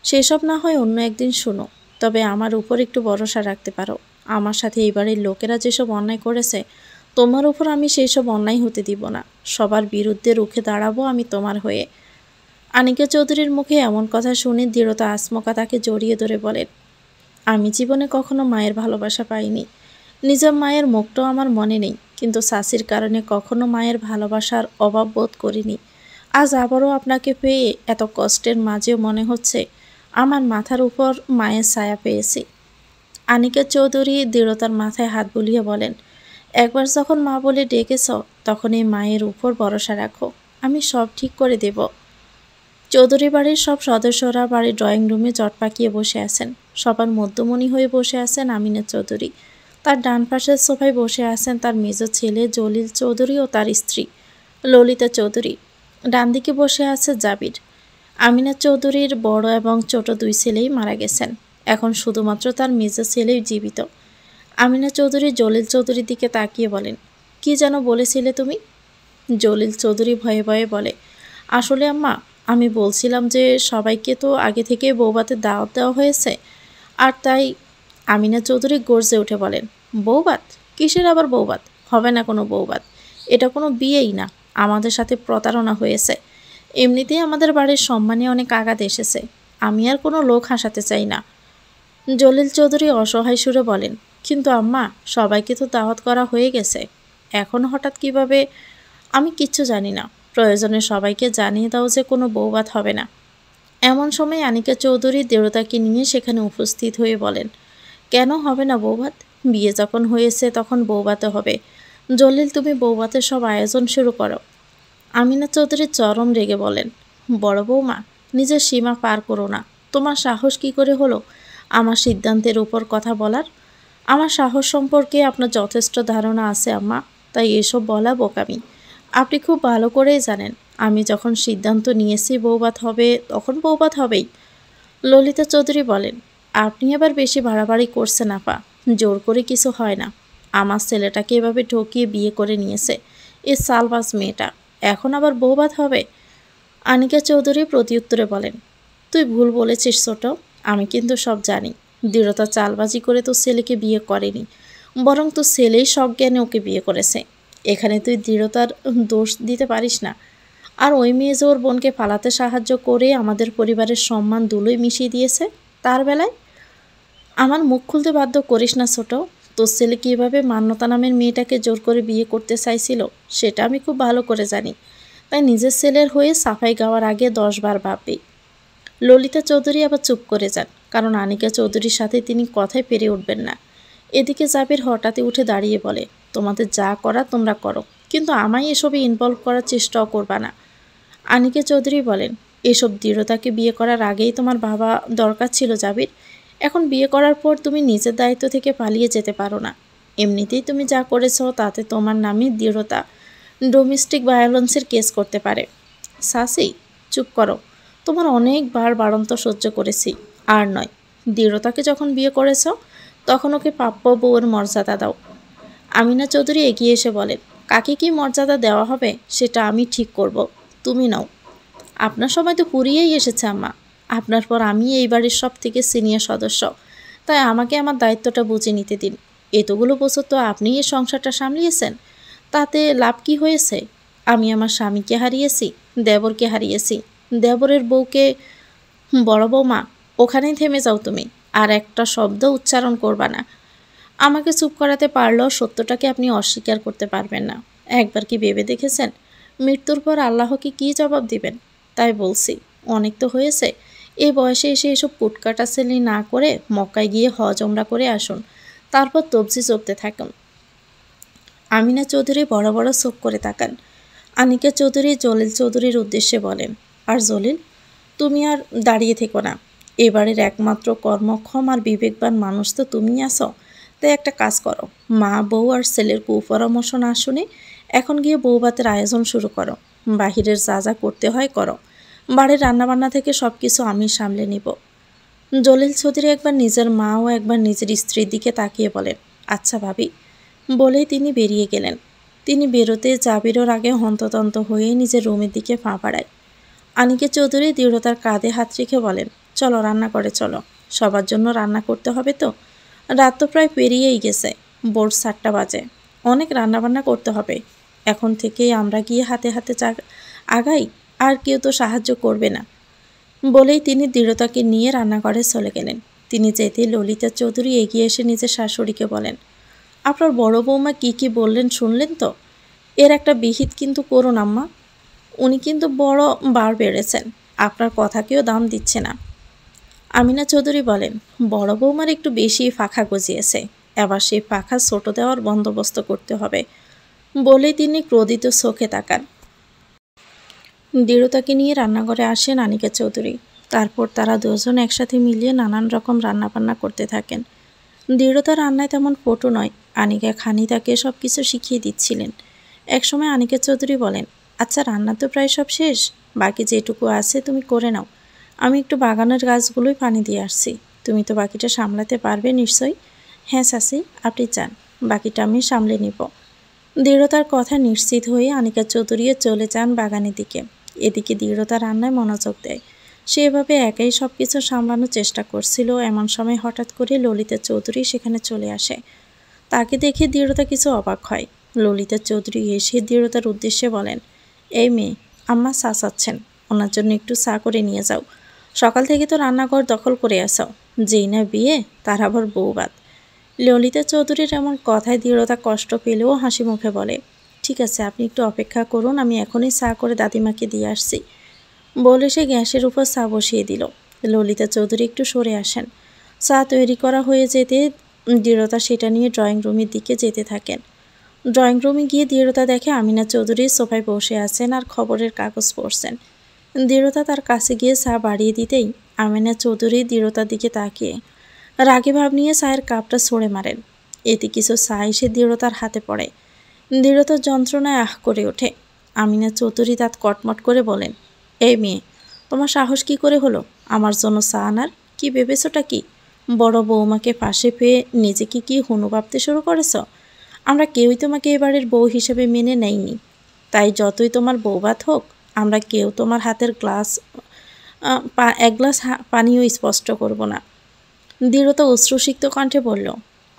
সেসব না হয় অন্য একদিন শোনো, তবে আমার উপর একটু ভরসা রাখতে পারো। আমার সাথে এই বাড়ির লোকেরা যেসব অন্যায় করেছে তোমার উপর আমি সেই সব অন্যায় হতে দিব না। সবার বিরুদ্ধে রুখে দাঁড়াবো আমি তোমার হয়ে। আনিকা চৌধুরীর মুখে এমন কথা শুনে দৃঢ়তা আচমকা তাকে জড়িয়ে ধরে বলেন, আমি জীবনে কখনো মায়ের ভালোবাসা পাইনি। নিজের মায়ের মুখটাও আমার মনে নেই, কিন্তু শাশির কারণে কখনো মায়ের ভালোবাসার অভাব বোধ করিনি। আজ আবারও আপনাকে পেয়ে এত কষ্টের মাঝেও মনে হচ্ছে আমার মাথার উপর মায়ের ছায়া পেয়েছি। আনিকা চৌধুরী দৃঢ়তার মাথায় হাত বুলিয়ে বলেন, একবার যখন মা বলে ডেকেছ তখন এই মায়ের উপর ভরসা রাখো, আমি সব ঠিক করে দেব। চৌধুরী বাড়ির সব সদস্যরা বাড়ির ড্রয়িং রুমে জট পাকিয়ে বসে আছেন। সবার মধ্যমণি হয়ে বসে আছেন আমিনা চৌধুরী। তার ডান পাশের সোফায় বসে আছেন তার মেজ ছেলে জলিল চৌধুরী ও তার স্ত্রী ললিতা চৌধুরী। ডান দিকে বসে আছে জাবির। আমিনা চৌধুরীর বড় এবং ছোট দুই ছেলেই মারা গেছেন, এখন শুধুমাত্র তার মেজ ছেলেই জীবিত। আমিনা চৌধুরী জলিল চৌধুরীর দিকে তাকিয়ে বলেন, কি যেন বলেছিলে তুমি? জলিল চৌধুরী ভয়ে ভয়ে বলে, আসলে আম্মা, আমি বলছিলাম যে সবাইকে তো আগে থেকে বৌভাতের দাওয়াত দেওয়া হয়েছে, আর তাই। আমিনা চৌধুরী গর্জে উঠে বলেন, বৌভাত? কিসের আবার বৌভাত? হবে না কোনো বৌভাত, এটা কোনো বিয়েই না। আমাদের সাথে প্রতারণা হয়েছে। এমনিতেই আমাদের বাড়ির সম্মানে অনেক আঘাত এসেছে, আমি আর কোনো লোক হাসাতে চাই না। জলিল চৌধুরী অসহায় সুরে বলেন, কিন্তু আম্মা, সবাইকে তো দাওয়াত করা হয়ে গেছে, এখন হঠাৎ কিভাবে? আমি কিচ্ছু জানি না, প্রয়োজনে সবাইকে জানিয়ে দাও যে কোনো বৌভাত হবে না। এমন সময় আনিকা চৌধুরী দৃঢ়তাকে নিয়ে সেখানে উপস্থিত হয়ে বলেন, কেন হবে না বৌভাত? বিয়ে যখন হয়েছে তখন বৌভাতে হবে। জলিল, তুমি বৌভাতের সব আয়োজন শুরু করো। আমিনা চৌধুরী চরম রেগে বলেন, বড় বৌমা, নিজের সীমা পার করো না। তোমার সাহস কি করে হলো আমার সিদ্ধান্তের উপর কথা বলার? আমার সাহস সম্পর্কে আপনার যথেষ্ট ধারণা আছে আম্মা, তাই এসব বলা বোকামি। আপনি খুব ভালো করেই জানেন আমি যখন সিদ্ধান্ত নিয়েছি বৌভাত হবে তখন বৌভাত হবেই। ললিতা চৌধুরী বলেন, আপনি আবার বেশি বাড়াবাড়ি করছেন আপা, জোর করে কিছু হয় না। আমার ছেলেটাকে এভাবে ঠকিয়ে বিয়ে করে নিয়েছে এ সালবাজ মেয়েটা, এখন আবার বৌভাত হবে? আনিকা চৌধুরী প্রতিউত্তরে বলেন, তুই ভুল বলেছিস ছোট, আমি কিন্তু সব জানি। দৃঢ়তা চালবাজি করে তোর ছেলেকে বিয়ে করেনি, বরং তোর ছেলেই সজ্ঞানে ওকে বিয়ে করেছে। এখানে তুই দৃঢ়তার দোষ দিতে পারিস না। আর ওই মেয়ে যে ওর বোনকে পালাতে সাহায্য করে আমাদের পরিবারের সম্মান ধুলোয় মিশিয়ে দিয়েছে, তার বেলায় আমার মুখ খুলতে বাধ্য করিস না ছোট। তোর ছেলে কীভাবে মান্যতা নামের মেয়েটাকে জোর করে বিয়ে করতে চাইছিল সেটা আমি খুব ভালো করে জানি, তাই নিজের ছেলের হয়ে সাফাই গাওয়ার আগে 10 বার ভাববি। ললিতা চৌধুরী আবার চুপ করে যান, কারণ আনিকা চৌধুরীর সাথে তিনি কথায় পেরে উঠবেন না। এদিকে জাবির হঠাৎই উঠে দাঁড়িয়ে বলে, তোমাদের যা করা তোমরা করো, কিন্তু আমায় এসবে ইনভলভ করার চেষ্টাও করবা না। আনিকা চৌধুরী বলেন, এসব দৃঢ়তাকে বিয়ে করার আগেই তোমার বাবা দরকার ছিল জাবির। এখন বিয়ে করার পর তুমি নিজের দায়িত্ব থেকে পালিয়ে যেতে পারো না। এমনিতেই তুমি যা করেছো তাতে তোমার নামে দৃঢ়তা ডোমেস্টিক ভায়োলেন্সের কেস করতে পারে। সাসি, চুপ করো। তোমার অনেকবার বাড়ন্ত সহ্য করেছি, আর নয়। দৃঢ়তাকে যখন বিয়ে করেছ তখন ওকে প্রাপ্য বউয়ের মর্যাদা দাও। আমিনা চৌধুরী এগিয়ে এসে বলেন, কাকে কী মর্যাদা দেওয়া হবে সেটা আমি ঠিক করব, তুমি নাও। আপনার সময় তো ফুরিয়েই এসেছে আম্মা। আপনার পর আমি এই বাড়ির সব থেকে সিনিয়র সদস্য, তাই আমাকে আমার দায়িত্বটা বুঝে নিতে দিন। এতগুলো বছর তো আপনিই এই সংসারটা সামলিয়েছেন, তাতে লাভ কি হয়েছে? আমি আমার স্বামীকে হারিয়েছি, দেবরকে হারিয়েছি, দেবরের বউকে। বড় বৌমা, ওখানেই থেমে যাও তুমি, আর একটা শব্দ উচ্চারণ করবা না। আমাকে চুপ করাতে পারলেও সত্যটাকে আপনি অস্বীকার করতে পারবেন না। একবার কি ভেবে দেখেছেন মৃত্যুর পর আল্লাহকে কী জবাব দিবেন? তাই বলছি, অনেক তো হয়েছে। এই বয়সে এসে এসব কুটকাটাছেলি না করে মক্কায় গিয়ে হজ ওমরা করে আসুন, তারপর তবজি চপতে থাকুন। আমিনা চৌধুরী বড় বড় চোখ করে তাকান। আনিকা চৌধুরী জলিল চৌধুরীর উদ্দেশ্যে বলেন, আর জলিল, তুমি আর দাঁড়িয়ে থেকো না, এবারের একমাত্র কর্মক্ষম আর বিবেকবান মানুষ তো তুমিই আছো। তাই একটা কাজ করো, মা বউ আর ছেলের কুপরামর্শ না শুনে এখন গিয়ে বউ ভাতের আয়োজন শুরু করো। বাহিরের যা যা করতে হয় করো, বাড়ির রান্নাবান্না থেকে সব কিছু আমি সামলে নিব। জলিল চৌধুরী একবার নিজের মা ও একবার নিজের স্ত্রীর দিকে তাকিয়ে বলেন, আচ্ছা ভাবি, বলেই তিনি বেরিয়ে গেলেন। তিনি বেরোতে বেরোর আগে হন্তদন্ত হয়ে নিজের রুমের দিকে পা বাড়ায়। আনিকে চৌধুরী দৃঢ়তার কাঁধে হাত রেখে বলেন, চলো রান্না করে চলো, সবার জন্য রান্না করতে হবে তো। রাত তো প্রায় পেরিয়েই গেছে, ভোর 7টা বাজে। অনেক রান্নাবান্না করতে হবে। এখন থেকেই আমরা গিয়ে হাতে হাতে আগাই, আর কেউ তো সাহায্য করবে না। বলেই তিনি দৃঢ়তাকে নিয়ে রান্নাঘরে চলে গেলেন। তিনি যেতেই ললিতা চৌধুরী এগিয়ে এসে নিজের শাশুড়িকে বলেন, আপনার বড় বৌমা কি বললেন শুনলেন তো? এর একটা বিহিত কিন্তু করুন আম্মা। উনি কিন্তু বড় বার বেড়েছেন, আপনার কথাকেও দাম দিচ্ছে না। আমিনা চৌধুরী বলেন, বড় বৌমার একটু বেশি ফাঁকা গজিয়েছে, এবার সেই ফাঁকা ছোট দেওয়ার বন্দোবস্ত করতে হবে। বলেই তিনি ক্রোধিত চোখে তাকান। দৃঢ়তাকে নিয়ে রান্নাঘরে আসেন আনিকা চৌধুরী। তারপর তারা দুজন একসাথে মিলিয়ে নানান রকম রান্নাবান্না করতে থাকেন। দৃঢ়তা রান্নায় তেমন পটু নয়, আনিকা খানি তাকে সব কিছু শিখিয়ে দিচ্ছিলেন। একসময় আনিকা চৌধুরী বলেন, আচ্ছা রান্না তো প্রায় সব শেষ, বাকি যেটুকু আছে তুমি করে নাও। আমি একটু বাগানের গাছগুলোই পানি দিয়ে আসছি, তুমি তো বাকিটা সামলাতে পারবে নিশ্চয়ই। হ্যাঁ চাচি, আপনি চান, বাকিটা আমি সামলে নিব। দৃঢ়তার কথা নিশ্চিত হয়ে আনিকা চৌধুরীও চলে যান বাগানের দিকে। এদিকে দৃঢ়তা রান্নায় মনোযোগ দেয়। সে এভাবে একাই সব কিছু সামলানোর চেষ্টা করছিল। এমন সময় হঠাৎ করে ললিতা চৌধুরী সেখানে চলে আসে। তাকে দেখে দৃঢ়তা কিছু অবাক হয়। ললিতা চৌধুরী এসে দৃঢ়তার উদ্দেশ্যে বলেন, এই মেয়ে, আম্মা চা চাচ্ছেন, ওনার জন্য একটু চা করে নিয়ে যাও। সকাল থেকে তো রান্নাঘর দখল করে আসো, যেই না বিয়ে তার আবার বউবাদ। ললিতা চৌধুরীর এমন কথায় দৃঢ়তা কষ্ট পেলেও হাসি মুখে বলে, ঠিক আছে, আপনি একটু অপেক্ষা করুন, আমি এখনই চা করে দাদিমাকে দিয়ে আসছি। বলে সে গ্যাসের উপর চা বসিয়ে দিল। ললিতা চৌধুরী একটু সরে আসেন। চা তৈরি করা হয়ে যেতে দৃঢ়তা সেটা নিয়ে ড্রয়িং রুমের দিকে যেতে থাকেন। ড্রয়িং রুমে গিয়ে দৃঢ়তা দেখে আমিনা চৌধুরী সোফায় বসে আছেন আর খবরের কাগজ পড়ছেন। দৃঢ়তা তার কাছে গিয়ে চা বাড়িয়ে দিতেই আমিনা চৌধুরী দৃঢ়তার দিকে তাকিয়ে রাগী ভাব নিয়ে চায়ের কাপটা ছুঁড়ে মারেন। এতে কিছু চা এসে দৃঢ়তার হাতে পড়ে। দৃঢ়তার যন্ত্রণায় আহ করে ওঠে। আমিনা চৌধুরী দাঁত কটমট করে বলেন, এই মেয়ে, তোমার সাহস কি করে হলো আমার জন্য চা আনার? কি ভেবেছোটা কি? বড় বৌমাকে পাশে পেয়ে নিজেকে কি হুনু ভাবতে শুরু করেছ? আমরা কেউই তোমাকে এবারের বউ হিসেবে মেনে নেইনি, তাই যতই তোমার বৌভাত হোক আমরা কেউ তোমার হাতের এক গ্লাস পানিও স্পষ্ট করব না। দৃঢ়তা অশ্রুসিক্ত কণ্ঠে বলল,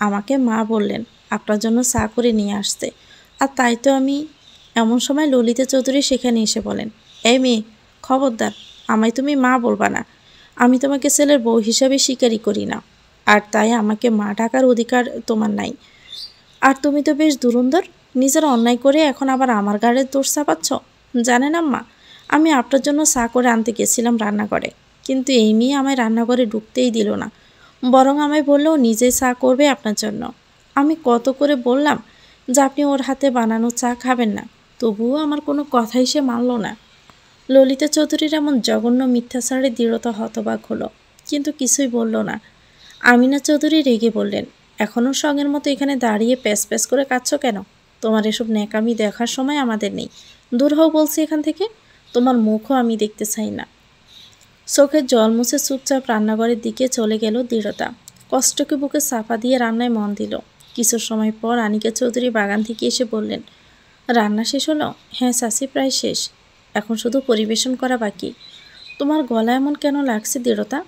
আমাকে মা বললেন আপনার জন্য চা করে নিয়ে আসতে, আর তাই তো আমি। এমন সময় ললিতা চৌধুরী সেখানে এসে বলেন, এই মেয়ে, খবরদার, আমায় তুমি মা বলবা না। আমি তোমাকে ছেলের বউ হিসাবে স্বীকারই করি না, আর তাই আমাকে মা ডাকার অধিকার তোমার নাই। আর তুমি তো বেশ দুরন্দর, নিজের অন্যায় করে এখন আবার আমার গাড়ির দোষ চাপাচ্ছ। জানেন আম্মা, আমি আপনার জন্য চা করে আনতে গেছিলাম রান্নাঘরে, কিন্তু এই মেয়ে আমায় রান্নাঘরে ঢুকতেই দিল না, বরং আমায় বললেও নিজেই চা করবে আপনার জন্য। আমি কত করে বললাম যে আপনি ওর হাতে বানানো চা খাবেন না, তবুও আমার কোনো কথাই সে মানল না। ললিতা চৌধুরীর এমন জঘন্য মিথ্যাচারে দৃঢ়তা হতবাক হলো, কিন্তু কিছুই বলল না। আমিনা চৌধুরী রেগে বললেন, এখনও সঙ্গের মতো এখানে দাঁড়িয়ে প্যাস প্যাস করে কাঁদছ কেন? তোমার এসব ন্যাকামি দেখার সময় আমাদের নেই, দূর হও বলছি এখান থেকে, তোমার মুখও আমি দেখতে চাই না। চোখের জল মুছে চুপচাপ রান্নাঘরের দিকে চলে গেল দৃঢ়তা। কষ্টকে বুকে চাপা দিয়ে রান্নায় মন দিল। কিছু সময় পর আনিকা চৌধুরী বাগান থেকে এসে বললেন, রান্না শেষ হলো? হ্যাঁ চাচি, প্রায় শেষ, এখন শুধু পরিবেশন করা বাকি। তোমার গলা এমন কেন লাগছে দৃঢ়তা?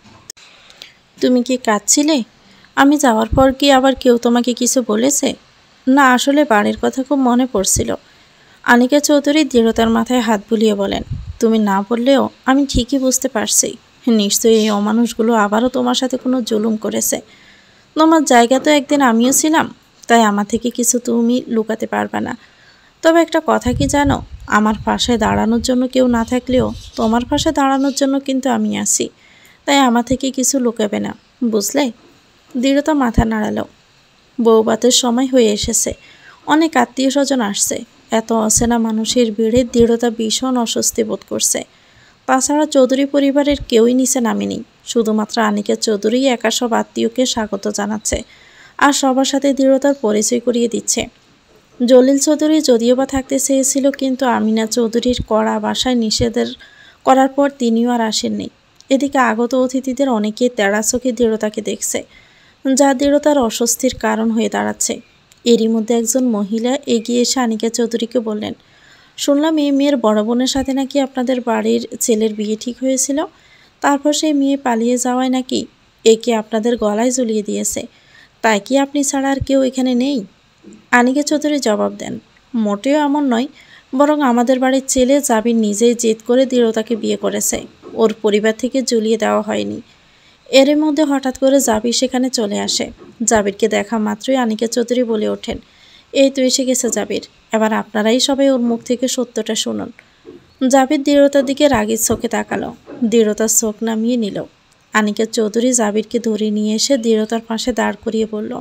তুমি কি কাঁদছিলে? আমি যাওয়ার পর কি আবার কেউ তোমাকে কিছু বলেছে? না, আসলে বাড়ির কথা খুব মনে পড়ছিল। আনিকা চৌধুরী দৃঢ়তার মাথায় হাত বুলিয়ে বলেন, তুমি না বললেও আমি ঠিকই বুঝতে পারছি, নিশ্চয়ই এই অমানুষগুলো আবারও তোমার সাথে কোনো জুলুম করেছে। তোমার জায়গা তো একদিন আমিও ছিলাম, তাই আমার থেকে কিছু তুমি লুকাতে পারবে না। তবে একটা কথা কি জানো, আমার পাশে দাঁড়ানোর জন্য কেউ না থাকলেও তোমার পাশে দাঁড়ানোর জন্য কিন্তু আমি আছি, তাই আমার থেকে কিছু লুকাবে না, বুঝলে? দৃঢ়তা মাথা নাড়ালো। বউভাতের সময় হয়ে এসেছে, অনেক আত্মীয় স্বজন আসছে। এত অচেনা মানুষের ভিড়ে দৃঢ়তা ভীষণ অস্বস্তি বোধ করছে। তাছাড়া চৌধুরী পরিবারের কেউই নিচে নামেনি। শুধুমাত্র আনিকা চৌধুরী একা সব আত্মীয়কে স্বাগত জানাচ্ছে আর সবার সাথে দৃঢ়তার পরিচয় করিয়ে দিচ্ছে। জলিল চৌধুরী যদিও বা থাকতে চেয়েছিল, কিন্তু আমিনা চৌধুরীর কড়া বাসায় নিষেধের করার পর তিনিও আর আসেননি। এদিকে আগত অতিথিদের অনেকেই তেড়া চোখে দৃঢ়তাকে দেখছে, যা দৃঢ়তার অস্বস্তির কারণ হয়ে দাঁড়াচ্ছে। এরই মধ্যে একজন মহিলা এগিয়ে এসে আনিকা চৌধুরীকে বললেন, শুনলাম এই মেয়ের বড় বোনের সাথে নাকি আপনাদের বাড়ির ছেলের বিয়ে ঠিক হয়েছিল, তারপর সেই মেয়ে পালিয়ে যাওয়ায় নাকি একে আপনাদের গলায় ঝুলিয়ে দিয়েছে। তাই কি আপনি ছাড়া আর কেউ এখানে নেই? আনিকা চৌধুরী জবাব দেন, মোটেও এমন নয়, বরং আমাদের বাড়ির ছেলে জাবির নিজেই জেদ করে দৃঢ়তাকে বিয়ে করেছে, ওর পরিবার থেকে ঝুলিয়ে দেওয়া হয়নি। এর মধ্যে হঠাৎ করে জাবির সেখানে চলে আসে। জাবিরকে দেখা মাত্রই আনিকা চৌধুরী বলে ওঠেন, এই তো এসে গেছে জাবির, এবার আপনারাই সবাই ওর মুখ থেকে সত্যটা শুনুন। জাবির দৃঢ়তার দিকে রাগের চোখে তাকালো। দৃঢ়তার চোখ নামিয়ে নিল। আনিকা চৌধুরী জাবিরকে ধরে নিয়ে এসে দৃঢ়তার পাশে দাঁড় করিয়ে বলল,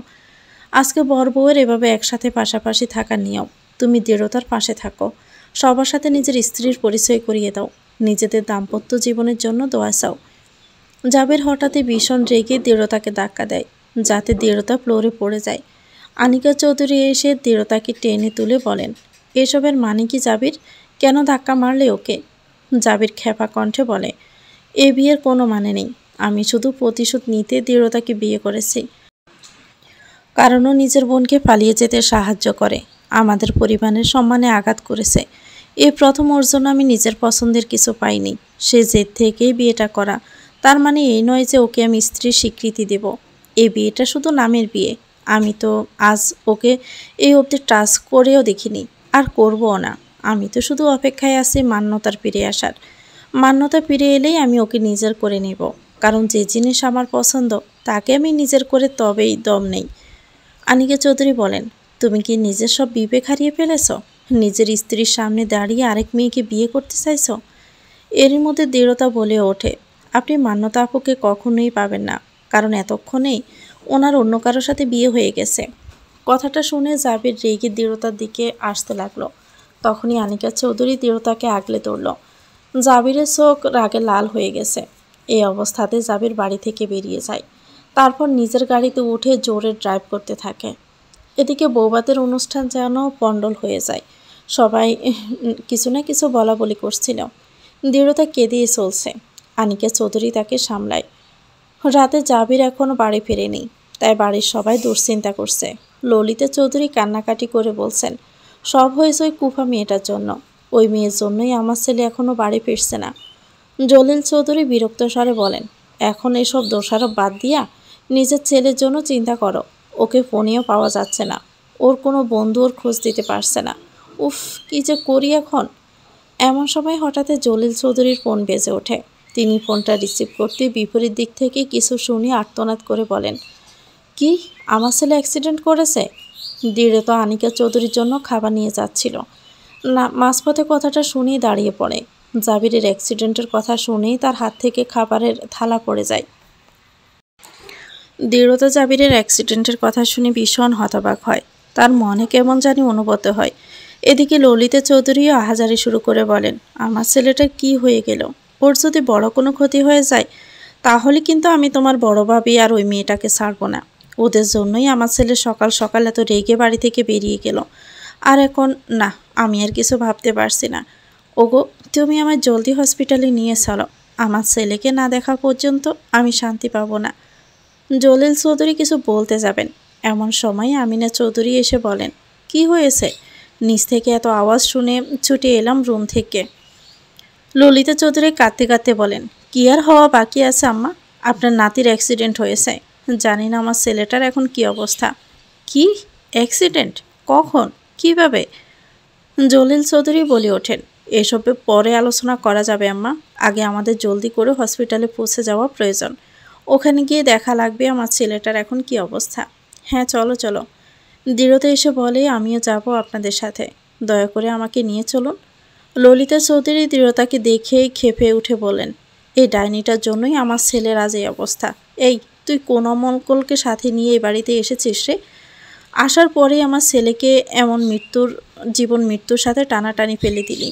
আজকে বর বউয়ের এভাবে একসাথে পাশাপাশি থাকার নিয়ম। তুমি দৃঢ়তার পাশে থাকো, সবার সাথে নিজের স্ত্রীর পরিচয় করিয়ে দাও, নিজেদের দাম্পত্য জীবনের জন্য দোয়া চাও। জাবির হঠাৎই ভীষণ রেগে দৃঢ়তাকে ধাক্কা দেয়, যাতে দৃঢ়তা ফ্লোরে পড়ে যায়। আনিকা চৌধুরী এসে দৃঢ়তাকে টেনে তুলে বলেন, এসবের মানে কি জাবির? কেন ধাক্কা মারলে ওকে? জাবির খেপা কণ্ঠে বলে, এ বিয়ের কোনো মানে নেই। আমি শুধু প্রতিশোধ নিতে দৃঢ়তাকে বিয়ে করেছি, কারণ ও নিজের বোনকে পালিয়ে যেতে সাহায্য করে, আমাদের পরিবারের সম্মানে আঘাত করেছে। এই প্রথম ওর জন্য আমি নিজের পছন্দের কিছু পাইনি, সে জেদ থেকেই বিয়েটা করা। তার মানে এই নয় যে ওকে আমি স্ত্রীর স্বীকৃতি দেব। এই বিয়েটা শুধু নামের বিয়ে। আমি তো আজ ওকে এই অবধি টাচ করেও দেখিনি, আর করবও না। আমি তো শুধু অপেক্ষায় আছি মান্যতার ফিরে আসার। মান্যতা ফিরে এলেই আমি ওকে নিজের করে নেব, কারণ যে জিনিস আমার পছন্দ তাকে আমি নিজের করে তবেই দম নেই। আনিকা চৌধুরী বলেন, তুমি কি নিজের সব বিবেক হারিয়ে ফেলেছ? নিজের স্ত্রীর সামনে দাঁড়িয়ে আরেক মেয়েকে বিয়ে করতে চাইছ? এরই মধ্যে দৃঢ়তা বলে ওঠে, আপনি মান্যতা আপুকে কখনোই পাবেন না, কারণ এতক্ষণেই ওনার অন্য কারোর সাথে বিয়ে হয়ে গেছে। কথাটা শুনে জাবির রেগে দৃঢ়তার দিকে আসতে লাগলো। তখনই আনিকা চৌধুরী দৃঢ়তাকে আগলে ধরল। জাবিরের চোখ রাগে লাল হয়ে গেছে। এই অবস্থাতে জাবির বাড়ি থেকে বেরিয়ে যায়। তারপর নিজের গাড়িতে উঠে জোরে ড্রাইভ করতে থাকে। এদিকে বৌভাতের অনুষ্ঠান যেন পণ্ডল হয়ে যায়। সবাই কিছু না কিছু বলা বলি করছিল। দৃঢ়তা কেঁদিয়ে চলছে। আনিকা চৌধুরী তাকে সামলায়। রাতে জাবির এখনও বাড়ি ফেরেনি, তাই বাড়ির সবাই দুশ্চিন্তা করছে। ললিতা চৌধুরী কান্নাকাটি করে বলছেন, সব হয়েছে ওই কুফা মেয়েটার জন্য। ওই মেয়ের জন্যই আমার ছেলে এখনও বাড়ি ফিরছে না। জলিল চৌধুরী বিরক্ত স্বরে বলেন, এখন এসব দোষারোপ বাদ দিয়া নিজের ছেলের জন্য চিন্তা করো। ওকে ফোনেও পাওয়া যাচ্ছে না, ওর কোনো বন্ধু ওর খোঁজ দিতে পারছে না। উফ, কী যে করি এখন। এমন সময় হঠাৎ জলিল চৌধুরীর ফোন বেজে ওঠে। তিনি ফোনটা রিসিভ করতে বিপরীত দিক থেকে কিছু শুনে আর্তনাদ করে বলেন, কি, আমার ছেলে অ্যাক্সিডেন্ট করেছে? দৃঢ়তা আনিকা চৌধুরীর জন্য খাবার নিয়ে যাচ্ছিল না, মাঝপথে কথাটা শুনেই দাঁড়িয়ে পড়ে। জাবিরের অ্যাক্সিডেন্টের কথা শুনেই তার হাত থেকে খাবারের থালা পড়ে যায়। দৃঢ়তা জাবিরের অ্যাক্সিডেন্টের কথা শুনে ভীষণ হতবাক হয়। তার মনে কেমন জানি অনুভূত হয়। এদিকে ললিতা চৌধুরীও আহাজারি শুরু করে বলেন, আমার ছেলেটার কি হয়ে গেল? ওর যদি বড় কোনো ক্ষতি হয়ে যায় তাহলে কিন্তু আমি তোমার বড় ভাবি আর ওই মেয়েটাকে ছাড়বো না। ওদের জন্যই আমার ছেলে সকাল সকাল এত রেগে বাড়ি থেকে বেরিয়ে গেল। আর এখন না, আমি আর কিছু ভাবতে পারছি না। ওগো, তুমি আমার জলদি হসপিটালে নিয়ে চলো। আমার ছেলেকে না দেখা পর্যন্ত আমি শান্তি পাবো না। জলিল চৌধুরী কিছু বলতে যাবেন, এমন সময় আমিনা চৌধুরী এসে বলেন, কি হয়েছে? নিচ থেকে এত আওয়াজ শুনে ছুটে এলাম রুম থেকে। ললিতা চৌধুরী কাঁদতে কাঁদতে বলেন, কি আর হওয়া বাকি আছে আম্মা? আপনার নাতির অ্যাক্সিডেন্ট হয়েছে। জানি না আমার ছেলেটার এখন কি অবস্থা। কি অ্যাক্সিডেন্ট? কখন? কিভাবে? জলিল চৌধুরী বলে ওঠেন, এসবে পরে আলোচনা করা যাবে আম্মা। আগে আমাদের জলদি করে হসপিটালে পৌঁছে যাওয়া প্রয়োজন। ওখানে গিয়ে দেখা লাগবে আমার ছেলেটার এখন কি অবস্থা। হ্যাঁ, চলো চলো। দৃঢ়তা এসে বলে, আমিও যাব আপনাদের সাথে। দয়া করে আমাকে নিয়ে চলুন। ললিতা চৌধুরী দৃঢ়তাকে দেখেই ক্ষেপে উঠে বলেন, এই ডাইনিটার জন্যই আমার ছেলের আজ এই অবস্থা। এই, তুই কোন অমঙ্গলকে সাথে নিয়ে এই বাড়িতে এসেছিস রে? আসার পরেই আমার ছেলেকে এমন জীবন মৃত্যুর সাথে টানাটানি ফেলে দিলি।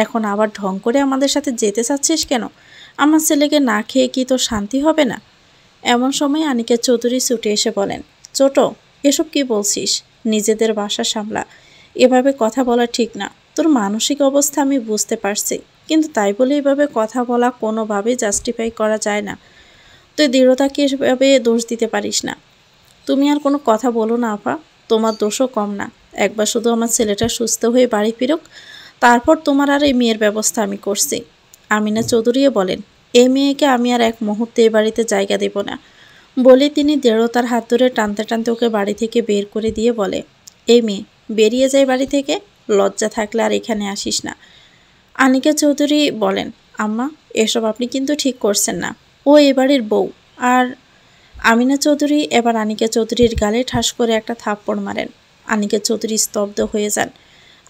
এখন আবার ঢং করে আমাদের সাথে যেতে চাচ্ছিস কেন? আমার ছেলেকে না খেয়ে কি তোর শান্তি হবে না? এমন সময় আনিকা চৌধুরী ছুটে এসে বলেন, ছোট, এসব কি বলছিস? নিজেদের বাসা সামলা, এভাবে কথা বলা ঠিক না। তোর মানসিক অবস্থা আমি বুঝতে পারছি, কিন্তু তাই বলে এভাবে কথা বলা কোনোভাবেই জাস্টিফাই করা যায় না। তুই দৃঢ়তাকে এভাবে দোষ দিতে পারিস না। তুমি আর কোনো কথা বলো না আপা, তোমার দোষও কম না। একবার শুধু আমার ছেলেটা সুস্থ হয়ে বাড়ি ফিরুক, তারপর তোমার আর এই মেয়ের ব্যবস্থা আমি করছি। আমিনা চৌধুরীও বলেন, এই মেয়েকে আমি আর এক মুহূর্তে এ বাড়িতে জায়গা দেব না। বলে তিনি দৃঢ়তার হাত ধরে টানতে টানতে ওকে বাড়ি থেকে বের করে দিয়ে বলে, এই মেয়ে, বেরিয়ে যায় বাড়ি থেকে, লজ্জা থাকলে আর এখানে আসিস না। আনিকা চৌধুরী বলেন, আম্মা, এসব আপনি কিন্তু ঠিক করছেন না। ও এ বাড়ির বউ। আর আমিনা চৌধুরী এবার আনিকা চৌধুরীর গালে ঠাস করে একটা থাপ্পড় মারেন। আনিকা চৌধুরী স্তব্ধ হয়ে যান।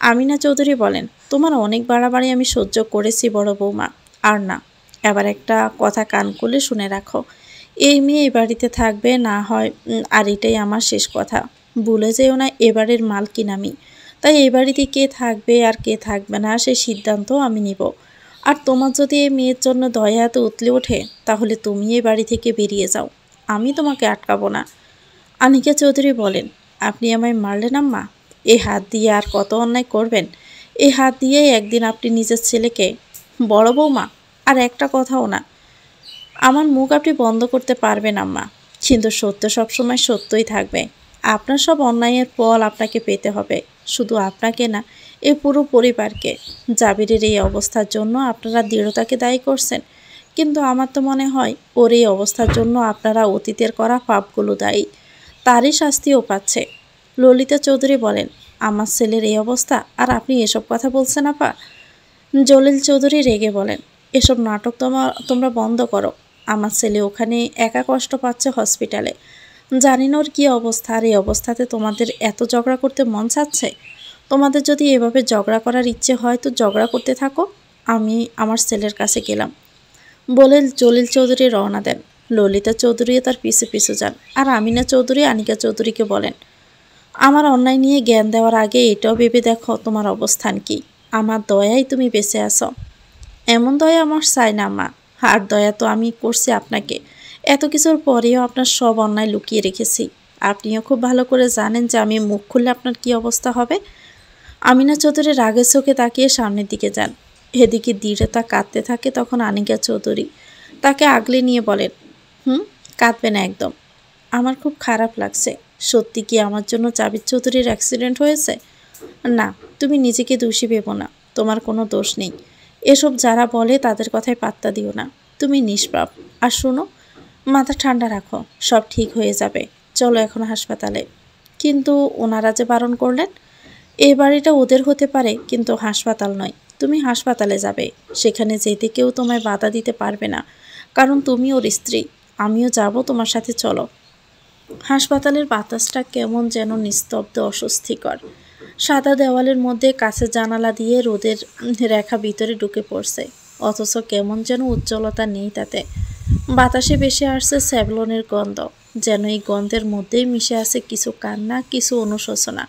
আমিনা চৌধুরী বলেন, তোমার অনেক বাড়াবাড়ি আমি সহ্য করেছি বড় বৌমা, আর না। এবার একটা কথা কান খুলে শুনে রাখো, এই মেয়ে এই বাড়িতে থাকবে না হয়, আর এটাই আমার শেষ কথা। ভুলে যেও না এবারের মালকিন আমি। তাই এই বাড়িতে কে থাকবে আর কে থাকবে না সেই সিদ্ধান্ত আমি নিব। আর তোমার যদি এই মেয়ের জন্য দয়া এত উতলে ওঠে, তাহলে তুমি এই বাড়ি থেকে বেরিয়ে যাও, আমি তোমাকে আটকাবো না। আনিকা চৌধুরী বলেন, আপনি আমায় মারলেন আম্মা? এই হাত দিয়ে আর কত অন্যায় করবেন? এই হাত দিয়েই একদিন আপনি নিজের ছেলেকে। বড় বৌমা, আর একটা কথাও না। আমার মুখ আপনি বন্ধ করতে পারবেন আম্মা, কিন্তু সত্য সবসময় সত্যই থাকবে। আপনার সব অন্যায়ের ফল আপনাকে পেতে হবে, শুধু আপনাকে না, এই পুরো পরিবারকে। জাবিরের এই অবস্থার জন্য আপনারা দৃঢ়তাকে দায়ী করছেন, কিন্তু আমার তো মনে হয় ওর এই অবস্থার জন্য আপনারা অতীতের করা পাপগুলো দায়ী। তারই শাস্তিও পাচ্ছে। ললিতা চৌধুরী বলেন, আমার ছেলের এই অবস্থা আর আপনি এসব কথা বলছেন আপা? জলিল চৌধুরী রেগে বলেন, এসব নাটক তোমরা বন্ধ করো। আমার ছেলে ওখানে একা কষ্ট পাচ্ছে হসপিটালে। জানি না ওর কী অবস্থা, আর এই অবস্থাতে তোমাদের এত ঝগড়া করতে মন চাচ্ছে? তোমাদের যদি এভাবে ঝগড়া করার ইচ্ছে হয় তো ঝগড়া করতে থাকো, আমি আমার ছেলের কাছে গেলাম। বলে জলিল চৌধুরী রওনা দেন। ললিতা চৌধুরীও তার পিছু পিছু যান। আর আমিনা চৌধুরী আনিকা চৌধুরীকে বলেন, আমার অন্যায় নিয়ে জ্ঞান দেওয়ার আগে এটাও ভেবে দেখো তোমার অবস্থান কি। আমার দয়ায় তুমি বেঁচে আসো। এমন দয়া আমার চাই না মা, আর দয়া তো আমি করছি আপনাকে। এত কিছুর পরেও আপনার সব অন্যায় লুকিয়ে রেখেছি। আপনিও খুব ভালো করে জানেন যে আমি মুখ খুললে আপনার কি অবস্থা হবে। আমিনা চৌধুরী রাগের চোখে তাকিয়ে সামনের দিকে যান। এদিকে দৃঢ়তা কাঁদতে থাকে। তখন আনিকা চৌধুরী তাকে আগলে নিয়ে বলেন, কাঁদবে না একদম। আমার খুব খারাপ লাগছে। সত্যি কি আমার জন্য জাবির চৌধুরীর অ্যাক্সিডেন্ট হয়েছে? না, তুমি নিজেকে দোষী ভেবো না, তোমার কোনো দোষ নেই। এসব যারা বলে তাদের কথায় পাত্তা দিও না, তুমি নিষ্পাপ। আর শোনো, মাথা ঠান্ডা রাখো, সব ঠিক হয়ে যাবে। চলো এখন হাসপাতালে। কিন্তু ওনারা যে বারণ করলেন। এই বাড়িটা ওদের হতে পারে, কিন্তু হাসপাতাল নয়। তুমি হাসপাতালে যাবে, সেখানে যেতে কেউ তোমায় বাধা দিতে পারবে না, কারণ তুমি ওর স্ত্রী। আমিও যাব তোমার সাথে, চলো। হাসপাতালের বাতাসটা কেমন যেন নিস্তব্ধ, অস্বস্তিকর। সাদা দেওয়ালের মধ্যে কাছের জানালা দিয়ে রোদের রেখা ভিতরে ঢুকে পড়ছে, অথচ কেমন যেন উজ্জ্বলতা নেই তাতে। বাতাসে ভেসে আসছে স্যাভলনের গন্ধ, যেন এই গন্ধের মধ্যেই মিশে আছে কিছু কান্না, কিছু অনুশোচনা,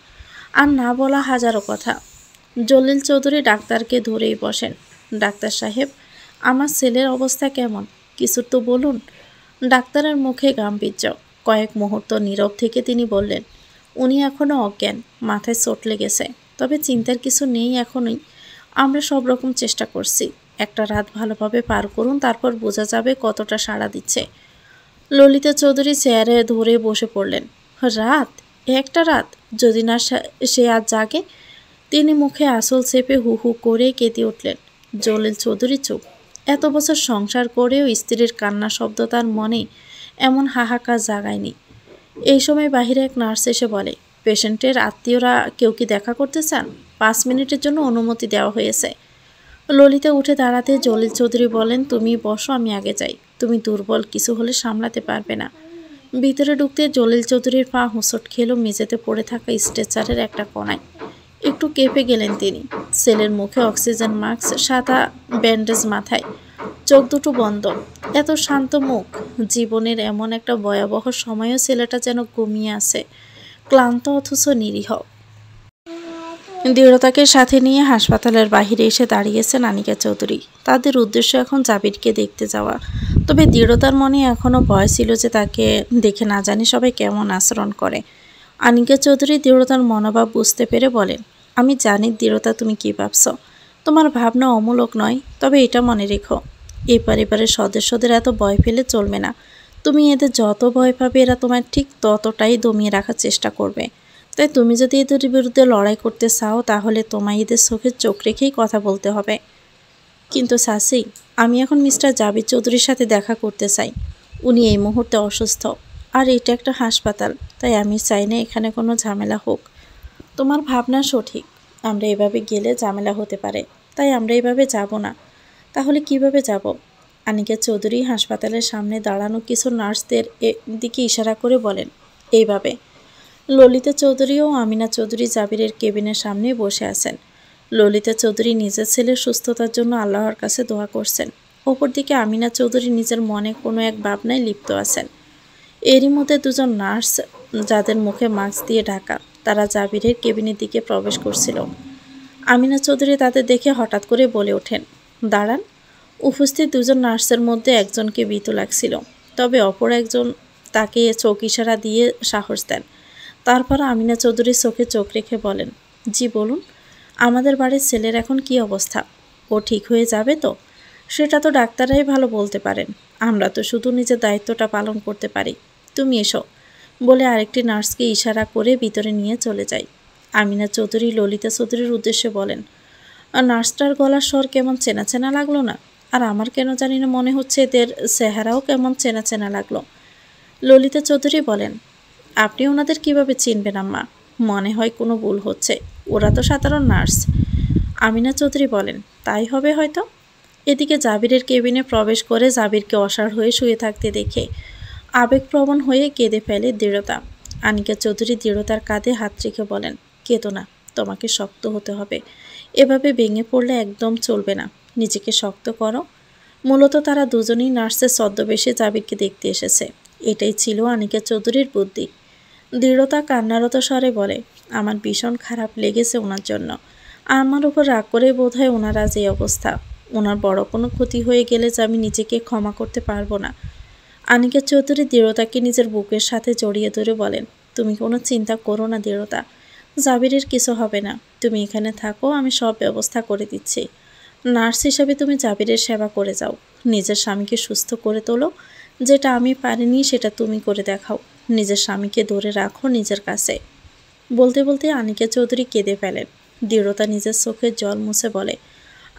আর না বলা হাজারো কথা। জলিল চৌধুরী ডাক্তারকে ধরেই বসেন। ডাক্তার সাহেব, আমার ছেলের অবস্থা কেমন? কিছু তো বলুন। ডাক্তারের মুখে গাম্ভীর্য। কয়েক মুহূর্ত নীরব থেকে তিনি বললেন, উনি এখনও অজ্ঞান, মাথায় চোট লেগেছে, তবে চিন্তার কিছু নেই এখনই। আমরা সব রকম চেষ্টা করছি। একটা রাত ভালোভাবে পার করুন, তারপর বোঝা যাবে কতটা সাড়া দিচ্ছে। ললিতা চৌধুরী চেয়ারে ধরে বসে পড়লেন। রাত? একটা রাত? যদি না সে আজ জাগে? তিনি মুখে আঁচল চেপে হু হু করে কেঁদে উঠলেন। জলিল চৌধুরী চুপ। এত বছর সংসার করেও স্ত্রীর কান্না শব্দ তার মনে এমন হাহাকার জাগায়নি। এই সময় বাহিরে এক নার্স এসে বলে, পেশেন্টের আত্মীয়রা কেউ কি দেখা করতে চান? 5 মিনিটের জন্য অনুমতি দেওয়া হয়েছে। ললিতা উঠে দাঁড়াতে জলিল চৌধুরী বলেন, তুমি বসো, আমি আগে যাই। তুমি দুর্বল, কিছু হলে সামলাতে পারবে না। ভিতরে ঢুকতে জলিল চৌধুরীর পা হোঁচট খেলো মেঝেতে পড়ে থাকা স্ট্রেচারের একটা কোণায়। একটু কেঁপে গেলেন তিনি। ছেলের মুখে অক্সিজেন মাস্ক, সাদা ব্যান্ডেজ মাথায়, চোখ দুটো বন্ধ। এত শান্ত মুখ। জীবনের এমন একটা ভয়াবহ সময়ও ছেলেটা যেন ঘুমিয়ে আছে, ক্লান্ত অথচ নিরীহ। দৃঢ়তাকে সাথে নিয়ে হাসপাতালের বাহিরে এসে দাঁড়িয়েছেন আনিকা চৌধুরী। তাদের উদ্দেশ্য এখন জাবিরকে দেখতে যাওয়া। তবে দৃঢ়তার মনে এখনও ভয় ছিল যে তাকে দেখে না জানি সবাই কেমন আচরণ করে। আনিকা চৌধুরী দৃঢ়তার মনোভাব বুঝতে পেরে বলেন, আমি জানি দৃঢ়তা তুমি কী ভাবছ। তোমার ভাবনা অমূলক নয়, তবে এটা মনে রেখো, এই পরিবারের সদস্যদের এত ভয় পেলে চলবে না। তুমি এদের যত ভয় পাবে এরা তোমার ঠিক ততটাই দমিয়ে রাখার চেষ্টা করবে। তাই তুমি যদি এদের বিরুদ্ধে লড়াই করতে চাও তাহলে তোমায় এদের চোখে চোখ রেখেই কথা বলতে হবে। কিন্তু সাসি, আমি এখন মিস্টার জাবির চৌধুরীর সাথে দেখা করতে চাই। উনি এই মুহূর্তে অসুস্থ, আর এটা একটা হাসপাতাল, তাই আমি চাই না এখানে কোনো ঝামেলা হোক। তোমার ভাবনা সঠিক, আমরা এভাবে গেলে ঝামেলা হতে পারে, তাই আমরা এভাবে যাব না। তাহলে কিভাবে যাব? আনিকা চৌধুরী হাসপাতালের সামনে দাঁড়ানো কিছু নার্সদের দিকে ইশারা করে বলেন, এইভাবে। ললিতা চৌধুরী ও আমিনা চৌধুরী জাবিরের কেবিনের সামনে বসে আছেন। ললিতা চৌধুরী নিজের ছেলের সুস্থতার জন্য আল্লাহর কাছে দোয়া করছেন। অপরদিকে আমিনা চৌধুরী নিজের মনে কোনো এক ভাবনায় লিপ্ত আছেন। এরই মধ্যে দুজন নার্স, যাদের মুখে মাস্ক দিয়ে ঢাকা, তারা জাবিরের কেবিনের দিকে প্রবেশ করছিল। আমিনা চৌধুরী তাদের দেখে হঠাৎ করে বলে ওঠেন, দাঁড়ান। উপস্থিত দুজন নার্সের মধ্যে একজনকে ভীত লাগছিল, তবে অপর একজন তাকে চোখ ইশারা দিয়ে সাহস দেন। তারপর আমিনা চৌধুরীর চোখে চোখ রেখে বলেন, জি বলুন, আমাদের বাড়ির ছেলের এখন কি অবস্থা? ও ঠিক হয়ে যাবে তো? সেটা তো ডাক্তাররাই ভালো বলতে পারেন, আমরা তো শুধু নিজের দায়িত্বটা পালন করতে পারি। তুমি এসো, বলে আরেকটি নার্সকে ইশারা করে ভিতরে নিয়ে চলে যায়। আমিনা চৌধুরী ললিতা চৌধুরীর উদ্দেশ্যে বলেন, নার্সটার গলার স্বর কেমন চেনা চেনা লাগলো না? আর আমার কেন জানি না মনে হচ্ছে এদের চেহারাও কেমন চেনা চেনা লাগলো। ললিতা চৌধুরী বলেন, আপনি ওনাদের কিভাবে চিনবেন আম্মা? মনে হয় কোনো ভুল হচ্ছে, ওরা তো সাধারণ নার্স। আমিনা চৌধুরী বলেন, তাই হবে হয়তো। এদিকে জাবিরের কেবিনে প্রবেশ করে জাবিরকে অসাড় হয়ে শুয়ে থাকতে দেখে আবেগপ্রবণ হয়ে কেঁদে ফেলে দৃঢ়তা। আনিকা চৌধুরী দৃঢ়তার কাঁধে হাত রেখে বলেন, কেঁদো না, তোমাকে শক্ত হতে হবে। এভাবে ভেঙে পড়লে একদম চলবে না, নিজেকে শক্ত করো। মূলত তারা দুজনেই নার্সের ছদ্মবেশে জাবিরকে দেখতে এসেছে। এটাই ছিল আনিকা চৌধুরীর বুদ্ধি। দৃঢ়তা কান্নারত স্বরে বলে, আমার ভীষণ খারাপ লেগেছে ওনার জন্য। আমার উপর রাগ করে বোধ হয় ওনার আজ এই অবস্থা। ওনার বড় কোনো ক্ষতি হয়ে গেলে যে আমি নিজেকে ক্ষমা করতে পারবো না। আনিকা চৌধুরী দৃঢ়তাকে নিজের বুকের সাথে জড়িয়ে ধরে বলেন, তুমি কোনো চিন্তা করো না দৃঢ়তা, জাবিরের কিছু হবে না। তুমি এখানে থাকো, আমি সব ব্যবস্থা করে দিচ্ছি। নার্স হিসাবে তুমি জাবিরের সেবা করে যাও, নিজের স্বামীকে সুস্থ করে তোলো। যেটা আমি পারিনি সেটা তুমি করে দেখাও। নিজের স্বামীকে ধরে রাখো নিজের কাছে। বলতে বলতে আনিকা চৌধুরী কেঁদে ফেলেন। দৃঢ়তা নিজের চোখের জল মুছে বলে,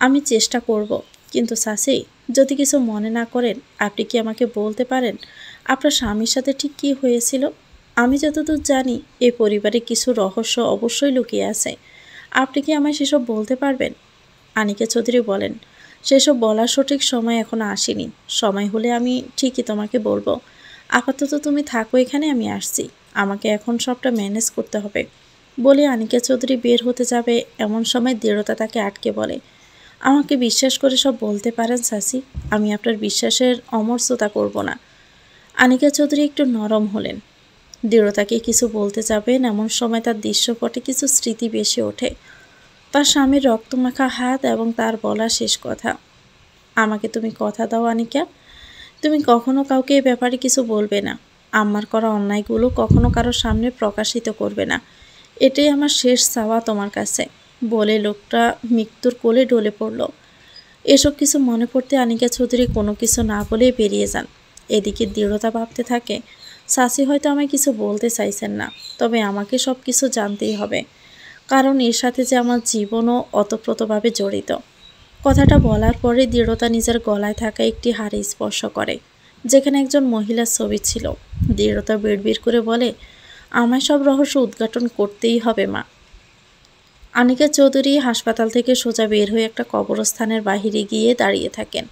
আমি চেষ্টা করব, কিন্তু চাচি, যদি কিছু মনে না করেন, আপনি কি আমাকে বলতে পারেন আপনার স্বামীর সাথে ঠিক কী হয়েছিল? আমি যতদূর জানি এই পরিবারে কিছু রহস্য অবশ্যই লুকিয়ে আছে। আপনি কি আমায় সেসব বলতে পারবেন? আনিকা চৌধুরী বলেন, সেসব বলার সঠিক সময় এখনো আসেনি। সময় হলে আমি ঠিকই তোমাকে বলবো। আপাতত তুমি থাকো এখানে, আমি আসছি। আমাকে এখন সবটা ম্যানেজ করতে হবে। বলে আনিকা চৌধুরী বের হতে যাবে, এমন সময় দৃঢ়তা তাকে আটকে বলে, আমাকে বিশ্বাস করে সব বলতে পারেন চাচি, আমি আপনার বিশ্বাসের অমর্যাদা করব না। আনিকা চৌধুরী একটু নরম হলেন। দৃঢ়তাকে কিছু বলতে যাবেন, এমন সময় তার দৃশ্যপটে কিছু স্মৃতি ভেসে ওঠে। তার স্বামীর রক্তমাখা হাত এবং তার বলা শেষ কথা, আমাকে তুমি কথা দাও আনিকা, তুমি কখনো কাউকে এ ব্যাপারে কিছু বলবে না। আমার করা অন্যায়গুলো কখনো কারো সামনে প্রকাশিত করবে না। এটাই আমার শেষ চাওয়া তোমার কাছে। বলে লোকটা মৃত্যুর কোলে ঢলে পড়ল। এসব কিছু মনে পড়তে আনিকা চৌধুরী কোনো কিছু না বলে বেরিয়ে যান। এদিকে দৃঢ়তা ভাবতে থাকে, চাচি হয়তো আমায় কিছু বলতে চাইছেন না, তবে আমাকে সব কিছু জানতেই হবে, কারণ এর সাথে যে আমার জীবনও ওতপ্রোতভাবে জড়িত। কথাটা বলার পরে দৃঢ়তা নিজের গলায় থাকা একটি হাড়ে স্পর্শ করে, যেখানে একজন মহিলার ছবি ছিল। দৃঢ়তা বিড়বিড় করে বলে, আমায় সব রহস্য উদ্ঘাটন করতেই হবে মা। আনিকা চৌধুরী হাসপাতাল থেকে সোজা বের হয়ে একটা কবরস্থানের বাহিরে গিয়ে দাঁড়িয়ে থাকেন।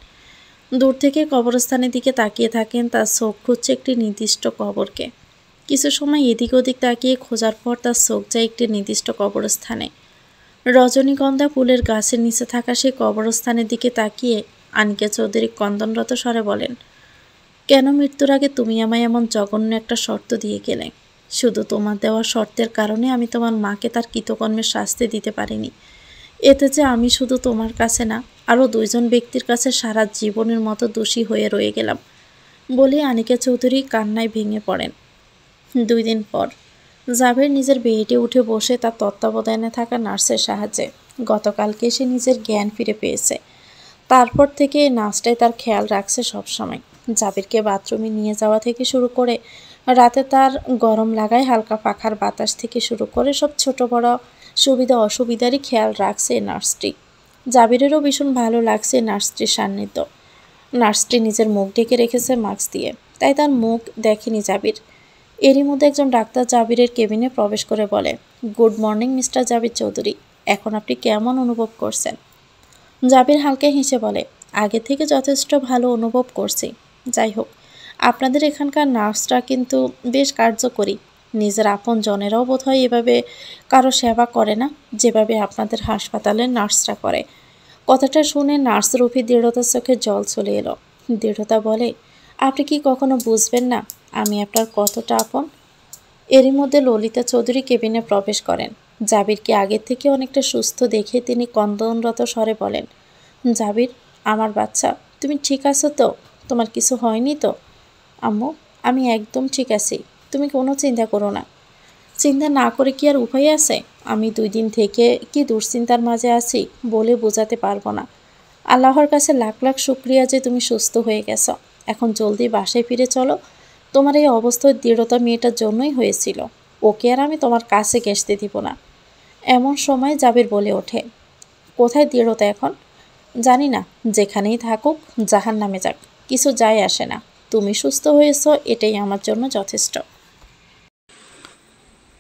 দূর থেকে কবরস্থানের দিকে তাকিয়ে থাকেন, তার চোখ খুঁজছে একটি নির্দিষ্ট কবরকে। কিছু সময় এদিক ওদিক তাকিয়ে খোঁজার পর তার চোখ যায় একটি নির্দিষ্ট কবরস্থানে। রজনীগন্ধা ফুলের গাছের নিচে থাকা সেই কবরস্থানের দিকে তাকিয়ে আনিকা চৌধুরী ক্রন্দনরত স্বরে বলেন, কেন মৃত্যুর আগে তুমি আমায় এমন জঘন্য একটা শর্ত দিয়ে গেলে? শুধু তোমার দেওয়া শর্তের কারণে আমি তোমার মাকে তার কৃতকর্মের শাস্তি দিতে পারিনি। এতে যে আমি শুধু তোমার কাছে না, আরও 2জন ব্যক্তির কাছে সারা জীবনের মতো দোষী হয়ে রয়ে গেলাম বলে আনিকা চৌধুরী কান্নায় ভেঙে পড়েন। 2 দিন পর জাবের নিজের বেডে উঠে বসে তার তত্ত্বাবধানে থাকা নার্সের সাহায্যে গতকালকে সে নিজের জ্ঞান ফিরে পেয়েছে। তারপর থেকে এই নার্সটাই তার খেয়াল রাখছে সবসময়। জাবিরকে বাথরুমে নিয়ে যাওয়া থেকে শুরু করে রাতে তার গরম লাগায় হালকা পাখার বাতাস থেকে শুরু করে সব ছোট বড় সুবিধা অসুবিধারই খেয়াল রাখছে এই নার্সটি। জাবিরেরও ভীষণ ভালো লাগছে নার্সটির সান্নিধ্য। নার্সটি নিজের মুখ ঢেকে রেখেছে মাস্ক দিয়ে, তাই তার মুখ দেখেনি জাবির। এরই মধ্যে একজন ডাক্তার জাবিরের কেবিনে প্রবেশ করে বলে, গুড মর্নিং মিস্টার জাবির চৌধুরী, এখন আপনি কেমন অনুভব করছেন? জাবির হালকা হেসে বলে, আগে থেকে যথেষ্ট ভালো অনুভব করছি। যাই হোক, আপনাদের এখানকার নার্সরা কিন্তু বেশ কার্যকরী। নিজের আপন জনেরাও বোধহয় এভাবে কারো সেবা করে না যেভাবে আপনাদের হাসপাতালের নার্সরা করে। কথাটা শুনে নার্স রফি দৃঢ়তার চোখে জল চলে এলো। দৃঢ়তা বলে, আপনি কি কখনো বুঝবেন না আমি আপনার কতটা আপন? এরই মধ্যে ললিতা চৌধুরী কেবিনে প্রবেশ করেন। জাবিরকে আগের থেকে অনেকটা সুস্থ দেখে তিনি ক্রন্দনরত স্বরে বলেন, জাবির, আমার বাচ্চা, তুমি ঠিক আছো তো? তোমার কিছু হয়নি তো? আম্মু, আমি একদম ঠিক আছি, তুমি কোনো চিন্তা করো না। চিন্তা না করে কি আর উপায় আছে? আমি 2 দিন থেকে কি দুশ্চিন্তার মাঝে আছি বলে বোঝাতে পারবো না। আল্লাহর কাছে লাখ লাখ শুক্রিয়া যে তুমি সুস্থ হয়ে গেছো। এখন জলদি বাসায় ফিরে চলো। তোমার এই অবস্থায় দৃঢ়তা মেয়েটার জন্যই হয়েছিল। ওকে আর আমি তোমার কাছে ঘেঁষতে দিব না। এমন সময় জাবির বলে ওঠে, কোথায় দৃঢ়তা এখন? জানি না, যেখানেই থাকুক, জাহান নামে যাক, কিছু যায় আসে না। তুমি সুস্থ হয়েছো, এটাই আমার জন্য যথেষ্ট।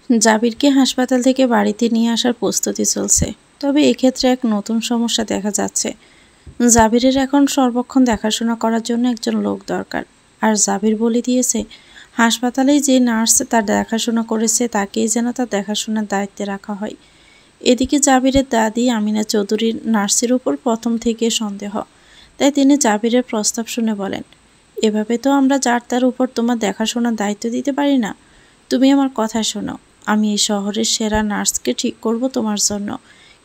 জাবিরকে হাসপাতাল থেকে বাড়িতে নিয়ে আসার প্রস্তুতি চলছে। তবে এক্ষেত্রে এক নতুন সমস্যা দেখা যাচ্ছে। জাবিরের এখন সর্বক্ষণ দেখাশোনা করার জন্য একজন লোক দরকার। আর জাবির বলে দিয়েছে, হাসপাতালেই যে নার্স তার দেখাশোনা করেছে তাকেই যেন তার দেখাশোনার দায়িত্বে রাখা হয়। এদিকে জাবিরের দাদি আমিনা চৌধুরীর নার্সের উপর প্রথম থেকে সন্দেহ, তাই তিনি জাবিরের প্রস্তাব শুনে বলেন, এভাবে তো আমরা যার তার উপর তোমার দেখাশোনার দায়িত্ব দিতে পারি না। তুমি আমার কথা শোনো, আমি এই শহরের সেরা নার্সকে ঠিক করব তোমার জন্য,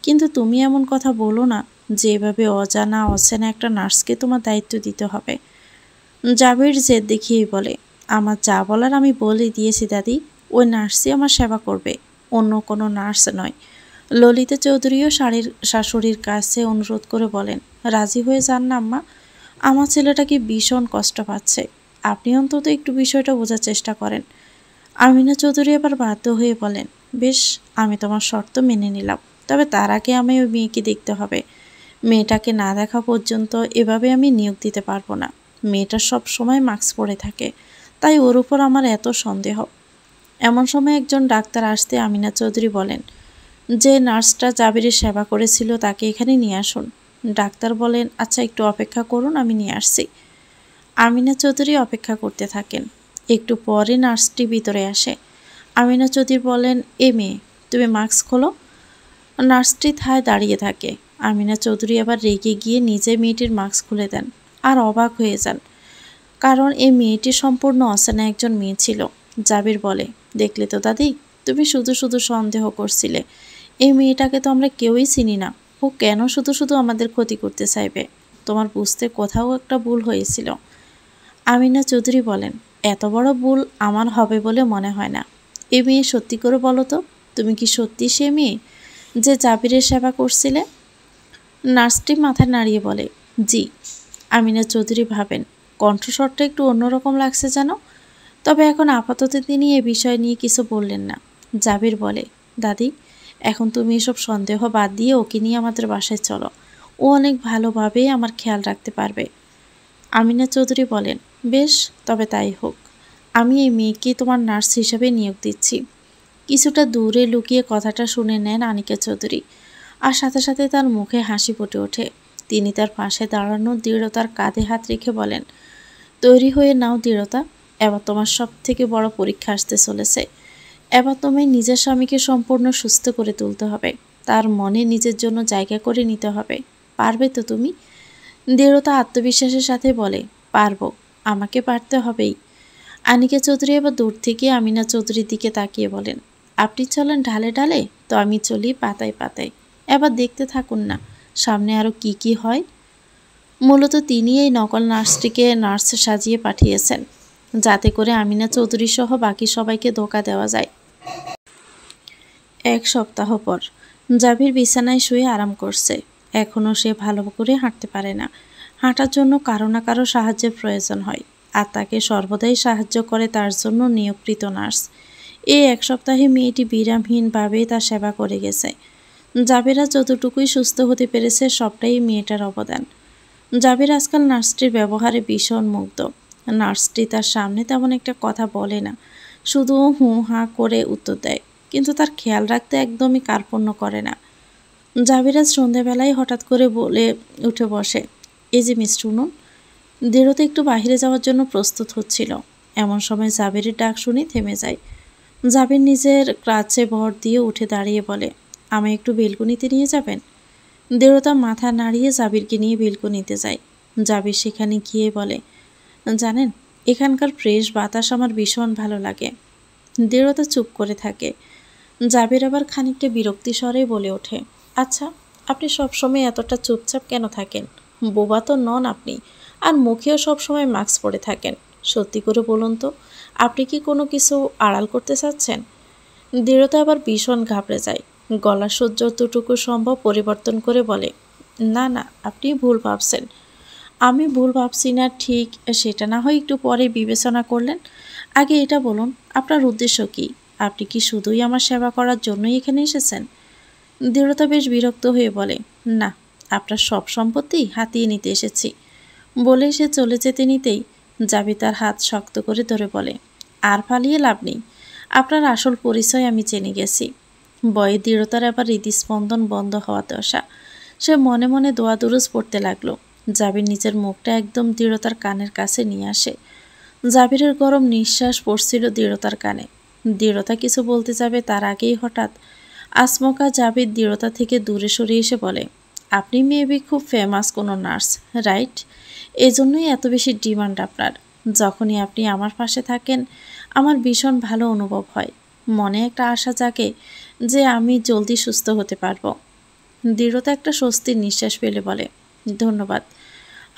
কিন্তু তুমি এমন কথা বলো না যে এভাবে অজানা অচেনা একটা নার্সকে তোমার দায়িত্ব দিতে হবে। জাবির জেদ দেখিয়েই বলে, আমার যা বলার আমি বলে দিয়েছি দাদি, ওই নার্সই আমার সেবা করবে, অন্য কোনো নার্স নয়। ললিতা চৌধুরীও শাশুড়ির কাছে অনুরোধ করে বলেন, রাজি হয়ে যান না আম্মা, আমার ছেলেটা কি ভীষণ কষ্ট পাচ্ছে, আপনি অন্তত একটু বিষয়টা বোঝার চেষ্টা করেন। আমিনা চৌধুরী আবার বাধ্য হয়ে বলেন, বেশ, আমি তোমার শর্ত মেনে নিলাম, তবে তার আগে আমি ওই মেয়েকে দেখতে হবে। মেয়েটাকে না দেখা পর্যন্ত এভাবে আমি নিয়োগ দিতে পারবো না। মেয়েটা সব সময় মাস্ক পরে থাকে, তাই ওর উপর আমার এত সন্দেহ। এমন সময় একজন ডাক্তার আসতে আমিনা চৌধুরী বলেন, যে নার্সটা জাবিরের সেবা করেছিল তাকে এখানে নিয়ে আসুন। ডাক্তার বলেন, আচ্ছা একটু অপেক্ষা করুন, আমি নিয়ে আসছি। আমিনা চৌধুরী অপেক্ষা করতে থাকেন। একটু পরে নার্সটি ভিতরে আসে। আমিনা চৌধুরী বলেন, এ মেয়ে, তুমি মাস্ক খোলো। নার্সটি থায় দাঁড়িয়ে থাকে। আমিনা চৌধুরী আবার রেগে গিয়ে নিজে মেয়েটির মাস্ক খুলে দেন আর অবাক হয়ে যান, কারণ এই মেয়েটি সম্পূর্ণ অচেনা একজন মেয়ে ছিল। জাবির বলে, দেখলে তো দাদি, তুমি শুধু শুধু সন্দেহ করছিলে। এই মেয়েটাকে তো আমরা কেউই চিনি না, ও কেন শুধু শুধু আমাদের ক্ষতি করতে চাইবে? তোমার বুঝতে কোথাও একটা ভুল হয়েছিল। আমিনা চৌধুরী বলেন, এত বড় ভুল আমার হবে বলে মনে হয় না। এ মেয়ে, সত্যি করে বলো তো, তুমি কি সত্যি সে মেয়ে যে জাবিরের সেবা করছিলে? নার্সটি মাথা নাড়িয়ে বলে, জি। আমিনা চৌধুরী ভাবেন, কণ্ঠস্বরটা একটু অন্যরকম লাগছে যেন। তবে এখন আপাতত তিনি এ বিষয় নিয়ে কিছু বললেন না। জাবির বলে, দাদি, এখন তুমি এসব সন্দেহ বাদ দিয়ে ওকে নিয়ে আমাদের বাসায় চলো, ও অনেক ভালোভাবেই আমার খেয়াল রাখতে পারবে। আমিনা চৌধুরী বলেন, বেশ, তবে তাই হোক। আমি এই মেয়েকে তোমার নার্স হিসাবে নিয়োগ দিচ্ছি। কিছুটা দূরে লুকিয়ে কথাটা শুনে নেন আনিকা চৌধুরী, আর সাথে সাথে তার মুখে হাসি ফুটে ওঠে। তিনি তার পাশে দাঁড়ানো দৃঢ়তার কাঁধে হাত রেখে বলেন, তৈরি হয়ে নাও দৃঢ়তা, এবার তোমার সব থেকে বড় পরীক্ষা আসতে চলেছে। এবার তোমায় নিজের স্বামীকে সম্পূর্ণ সুস্থ করে তুলতে হবে, তার মনে নিজের জন্য জায়গা করে নিতে হবে। পারবে তো তুমি? দৃঢ়তা আত্মবিশ্বাসের সাথে বলে, পারবো, আমাকে পারতে হবেই। আনিকা চৌধুরী এবার দূর থেকে আমিনা চৌধুরীর দিকে তাকিয়ে বলেন, আপনি চলেন ঢালে ঢালে, তো আমি চলি পাতায় পাতায়। এবার দেখতে থাকুন না সামনে আরও কি কি হয়। মূলত তিনি এই নকল নার্সটিকে নার্স সাজিয়ে পাঠিয়েছেন, যাতে করে আমিনা চৌধুরী সহ বাকি সবাইকে ধোঁকা দেওয়া যায়। এক সপ্তাহ পর জাবির বিছানায় শুয়ে আরাম করছে। এখনও সে ভালো করে হাঁটতে পারে না। হাঁটার জন্য কারো না কারো সাহায্যের প্রয়োজন হয়, আর তাকে সর্বদাই সাহায্য করে তার জন্য নিয়োগকৃত নার্স। এই এক সপ্তাহে মেয়েটি বিরামহীনভাবে তার সেবা করে গেছে। জাবেরা যতটুকুই সুস্থ হতে পেরেছে সবটাই মেয়েটার অবদান। জাবের আজকাল নার্সটির ব্যবহারে ভীষণ মুগ্ধ। নার্সটি তার সামনে তেমন একটা কথা বলে না, শুধু হুঁ হাঁ করে উত্তর দেয়, কিন্তু তার খেয়াল রাখতে একদমই কার্পণ্য করে না। জাবিরাজ সন্ধ্যাবেলায় হঠাৎ করে বলে উঠে বসে, এই যে মিস শুনুন। দৃঢ়তা একটু বাহিরে যাওয়ার জন্য প্রস্তুত হচ্ছিল। এমন সময় জাবিরের ডাক শুনে থেমে যায়। জাবির নিজের ক্রাচে ভর দিয়ে উঠে দাঁড়িয়ে বলে, আমায় একটু বেলকুনিতে নিয়ে যাবেন? দৃঢ়তা মাথা নাড়িয়ে জাবিরকে নিয়ে বেলকুনিতে যায়। জাবির সেখানে গিয়ে বলে, জানেন, এখানকার ফ্রেশ বাতাস আমার ভীষণ ভালো লাগে। দৃঢ়তা চুপ করে থাকে। জাবির আবার খানিকটা বিরক্তি স্বরে বলে ওঠে, আচ্ছা, আপনি সবসময় এতটা চুপচাপ কেন থাকেন? বোবা তো নন আপনি, আর মুখেও সবসময় মাস্ক পরে থাকেন। সত্যি করে বলুন তো, আপনি কি কোনো কিছু আড়াল করতে চাচ্ছেন? দৃঢ়তা আবার ভীষণ ঘাবড়ে যায়। গলার সুর যতটুকু সম্ভব পরিবর্তন করে বলে, না না, আপনি ভুল ভাবছেন। আমি ভুল ভাবছি না ঠিক, সেটা না হয় একটু পরে বিবেচনা করলেন। আগে এটা বলুন, আপনার উদ্দেশ্য কী? আপনি কি শুধুই আমার সেবা করার জন্যই এখানে এসেছেন? দৃঢ়তা বেশ বিরক্ত হয়ে বলে, না, আপনার সব সম্পত্তি হাতিয়ে নিতে এসেছি। বলে সে চলে যেতে নিতেই জাবি তার হাত শক্ত করে ধরে বলে, আর পালিয়ে লাভ নেই। আপনার আসল পরিচয় আমি জেনে গেছি। বয়ে দৃঢ়তার আবার হৃদস্পন্দন বন্ধ হওয়া দশা। সে মনে মনে দোয়া দুরুজ পড়তে লাগলো। জাবির নিজের মুখটা একদম দৃঢ়তার কানের কাছে নিয়ে আসে। জাবিরের গরম নিঃশ্বাস পড়ছিল দৃঢ়তার কানে। দৃঢ়তা কিছু বলতে যাবে তার আগেই হঠাৎ আসমকা জাবির দৃঢ়তা থেকে দূরে সরে এসে বলে, আপনি মেবি খুব ফেমাস কোনো নার্স, রাইট? এজন্যই এত বেশি ডিমান্ড আপনার। যখনই আপনি আমার পাশে থাকেন আমার ভীষণ ভালো অনুভব হয়। মনে একটা আশা জাগে যে আমি জলদি সুস্থ হতে পারবো। দৃঢ়তা একটা স্বস্তির নিঃশ্বাস ফেলে বলে, ধন্যবাদ।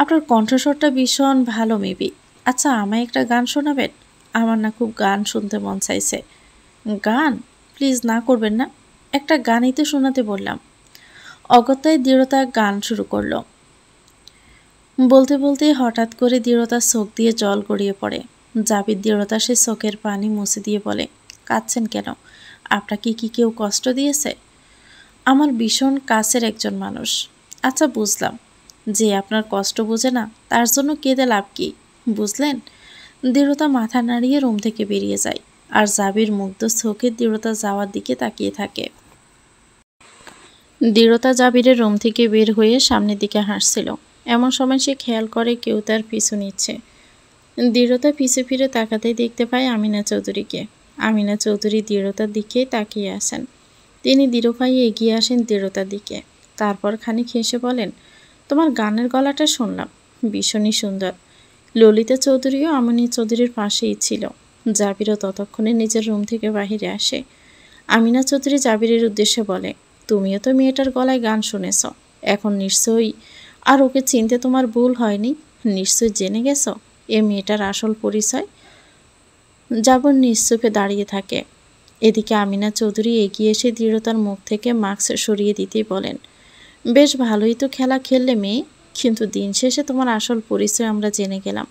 আপনার কণ্ঠস্বরটা ভীষণ ভালো মেবি। আচ্ছা, আমায় একটা গান শোনাবেন? আমার না খুব গান শুনতে মন চাইছে। গান? প্লিজ না করবেন না, একটা গানই তো শোনাতে বললাম। অগত্যায় দৃঢ়তা গান শুরু করলো। বলতে বলতে হঠাৎ করে দৃঢ়তার চোখ দিয়ে জল গড়িয়ে পড়ে। জাবির দৃঢ়তা সে চোখের পানি মুছে দিয়ে বলে, কাঁদছেন কেন? আপনাকে কি কেউ কষ্ট দিয়েছে? আমার ভীষণ কাছের একজন মানুষ। আচ্ছা, বুঝলাম, যে আপনার কষ্ট বোঝে না তার জন্য কেঁদে লাভ কি, বুঝলেন? দৃঢ়তা মাথা নাড়িয়ে রুম থেকে বেরিয়ে যায়, আর জাবির মুগ্ধ চোখে দৃঢ়তা যাওয়ার দিকে তাকিয়ে থাকে। দৃঢ়তা জাবিরের রুম থেকে বের হয়ে সামনের দিকে হাঁটছিল। এমন সময় সে খেয়াল করে কেউ তার পিছু নিচ্ছে। দৃঢ়তা পিছু ফিরে তাকাতেই দেখতে পায় আমিনা চৌধুরীকে। আমিনা চৌধুরী দৃঢ়তার দিকে তাকিয়ে আসেন। তিনি দৃঢ় পায়ে এগিয়ে আসেন দৃঢ়তার দিকে। তারপর খানিক হেসে বলেন, তোমার গানের গলাটা শুনলাম, ভীষণই সুন্দর। ললিতা চৌধুরীও আমিনা চৌধুরীর পাশেই ছিল। জাবিরও ততক্ষণে নিজের রুম থেকে বাহিরে আসে। আমিনা চৌধুরী জাবিরের উদ্দেশ্যে বলে, তুমিও তো মেয়েটার গলায় গান শুনেছ, এখন নিশ্চয়ই আর ওকে চিনতে তোমার ভুল হয়নি। নিশ্চয়ই জেনে গেছো এ মেয়েটার আসল পরিচয়। জাবর নিশ্চুপে দাঁড়িয়ে থাকে। এদিকে আমিনা চৌধুরী এগিয়ে এসে দৃঢ়তার মুখ থেকে মাস্ক সরিয়ে দিতেই বলেন, বেশ ভালোই তো খেলা খেললে মেয়ে, কিন্তু দিন শেষে তোমার আসল পরিচয় আমরা জেনে গেলাম।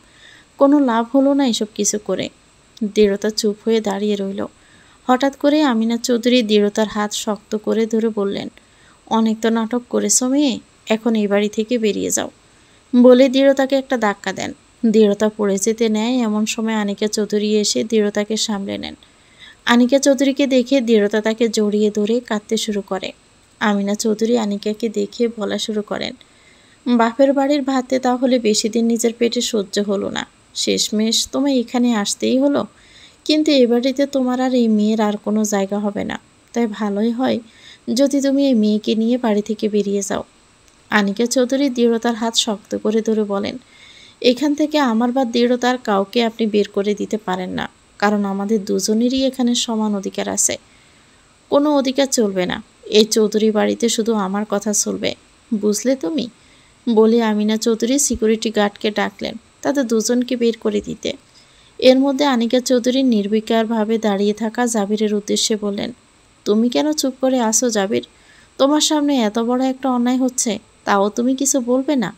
কোনো লাভ হলো না এসব কিছু করে। দৃঢ়তা চুপ হয়ে দাঁড়িয়ে রইল। হঠাৎ করে আমিনা চৌধুরী দৃঢ়তার হাত শক্ত করে ধরে বললেন, অনেক তো নাটক করেছ মেয়ে, এখন এই বাড়ি থেকে বেরিয়ে যাও। বলে দৃঢ়তাকে একটা ধাক্কা দেন। দৃঢ়তা পড়ে যেতে নেয়। এমন সময় আনিকা চৌধুরী এসে দৃঢ়তাকে সামলে নেন। আনিকা চৌধুরীকে দেখে দৃঢ়তা তাকে জড়িয়ে ধরে কাঁদতে শুরু করে। আমিনা চৌধুরী আনিকাকে দেখে বলা শুরু করেন, বাপের বাড়ির ভাতে তাহলে বেশি দিন নিজের পেটে সহ্য হলো না, শেষমেশ তোমায় এখানে আসতেই হলো। কিন্তু এ বাড়িতে তোমার আর এই মেয়ের আর কোনো জায়গা হবে না। তাই ভালোই হয় যদি তুমি এই মেয়েকে নিয়ে বাড়ি থেকে বেরিয়ে যাও। আনিকা চৌধুরী দৃঢ়তার হাত শক্ত করে ধরে বলেন, এখান থেকে আমার বা দৃঢ়তার কাউকে আপনি বের করে দিতে পারেন না, কারণ আমাদের দুজনেরই এখানে সমান অধিকার আছে। কোনো অধিকার চলবে না, এই চৌধুরী বাড়িতে শুধু আমার কথা চলবে, বুঝলে তুমি? বলে আমিনা চৌধুরী সিকিউরিটি গার্ডকে ডাকলেন তাদের দুজনকে বের করে দিতে। এর মধ্যে আনিকা চৌধুরী নির্বিকারভাবে দাঁড়িয়ে থাকা জাবিরের উদ্দেশ্যে বললেন, তুমি কেন চুপ করে আসো জাবির? তোমার সামনে এত বড় একটা অন্যায় হচ্ছে, তাও তুমি কিছু বলবে না?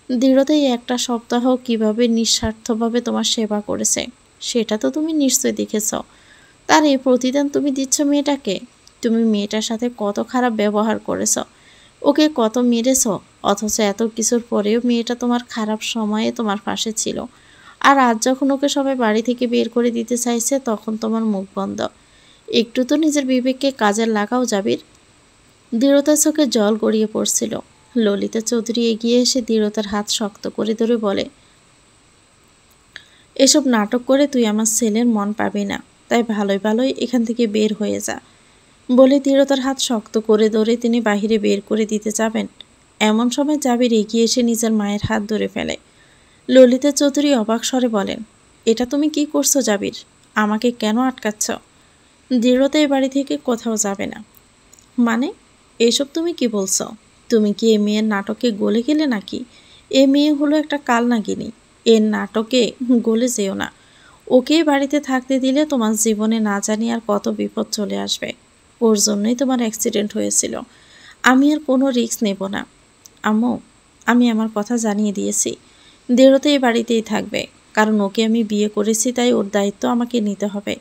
দৃঢ়তাই একটা সপ্তাহ কিভাবে নিঃস্বার্থভাবে তোমার সেবা করেছে সেটা তো তুমি নিশ্চয়ই দেখেছ। তার এই প্রতিদান তুমি দিচ্ছ মেয়েটাকে। তুমি মেয়েটার সাথে কত খারাপ ব্যবহার করেছ, ওকে কত মেরেছ, অথচ এত কিছুর পরেও মেয়েটা তোমার খারাপ সময়ে তোমার পাশে ছিল। আর আজ যখন ওকে সবাই বাড়ি থেকে বের করে দিতে চাইছে তখন তোমার মুখ বন্ধ। একটু তো নিজের বিবেককে কাজে লাগাও জাবির। দৃঢ়তার চোখে জল গড়িয়ে পড়ছিল। ললিতা চৌধুরী এগিয়ে এসে দৃঢ়তার হাত শক্ত করে ধরে বলে, এসব নাটক করে তুই আমার ছেলের মন পাবি না, তাই ভালোই ভালোই এখান থেকে বের হয়ে যা। বলে দৃঢ়তার হাত শক্ত করে ধরে তিনি বাহিরে বের করে দিতে যাবেন, এমন সময় জাবির এগিয়ে এসে নিজের মায়ের হাত ধরে ফেলে। ললিতা চৌধুরী অবাক স্বরে বলেন, এটা তুমি কি করছো জাবির? আমাকে কেন আটকাচ্ছ? দৃঢ়তা এই বাড়ি থেকে কোথাও যাবে না। মানে এসব তুমি কি বলছো? তুমি কি এ মেয়ের নাটকে গলে গেলে নাকি? এ মেয়ে হলো একটা কালনাগিনী, এর নাটকে গলে যেও না। ওকে বাড়িতে থাকতে দিলে তোমার জীবনে না জানি আর কত বিপদ চলে আসবে। ওর জন্যই তোমার অ্যাক্সিডেন্ট হয়েছিল। আমি আর কোনো রিস্ক নেব না। আম্মু, আমি আমার কথা জানিয়ে দিয়েছি, দৃঢ়তা এই বাড়িতেই থাকবে, কারণ ওকে আমি বিয়ে করেছি, তাই ওর দায়িত্ব আমাকে নিতে হবে।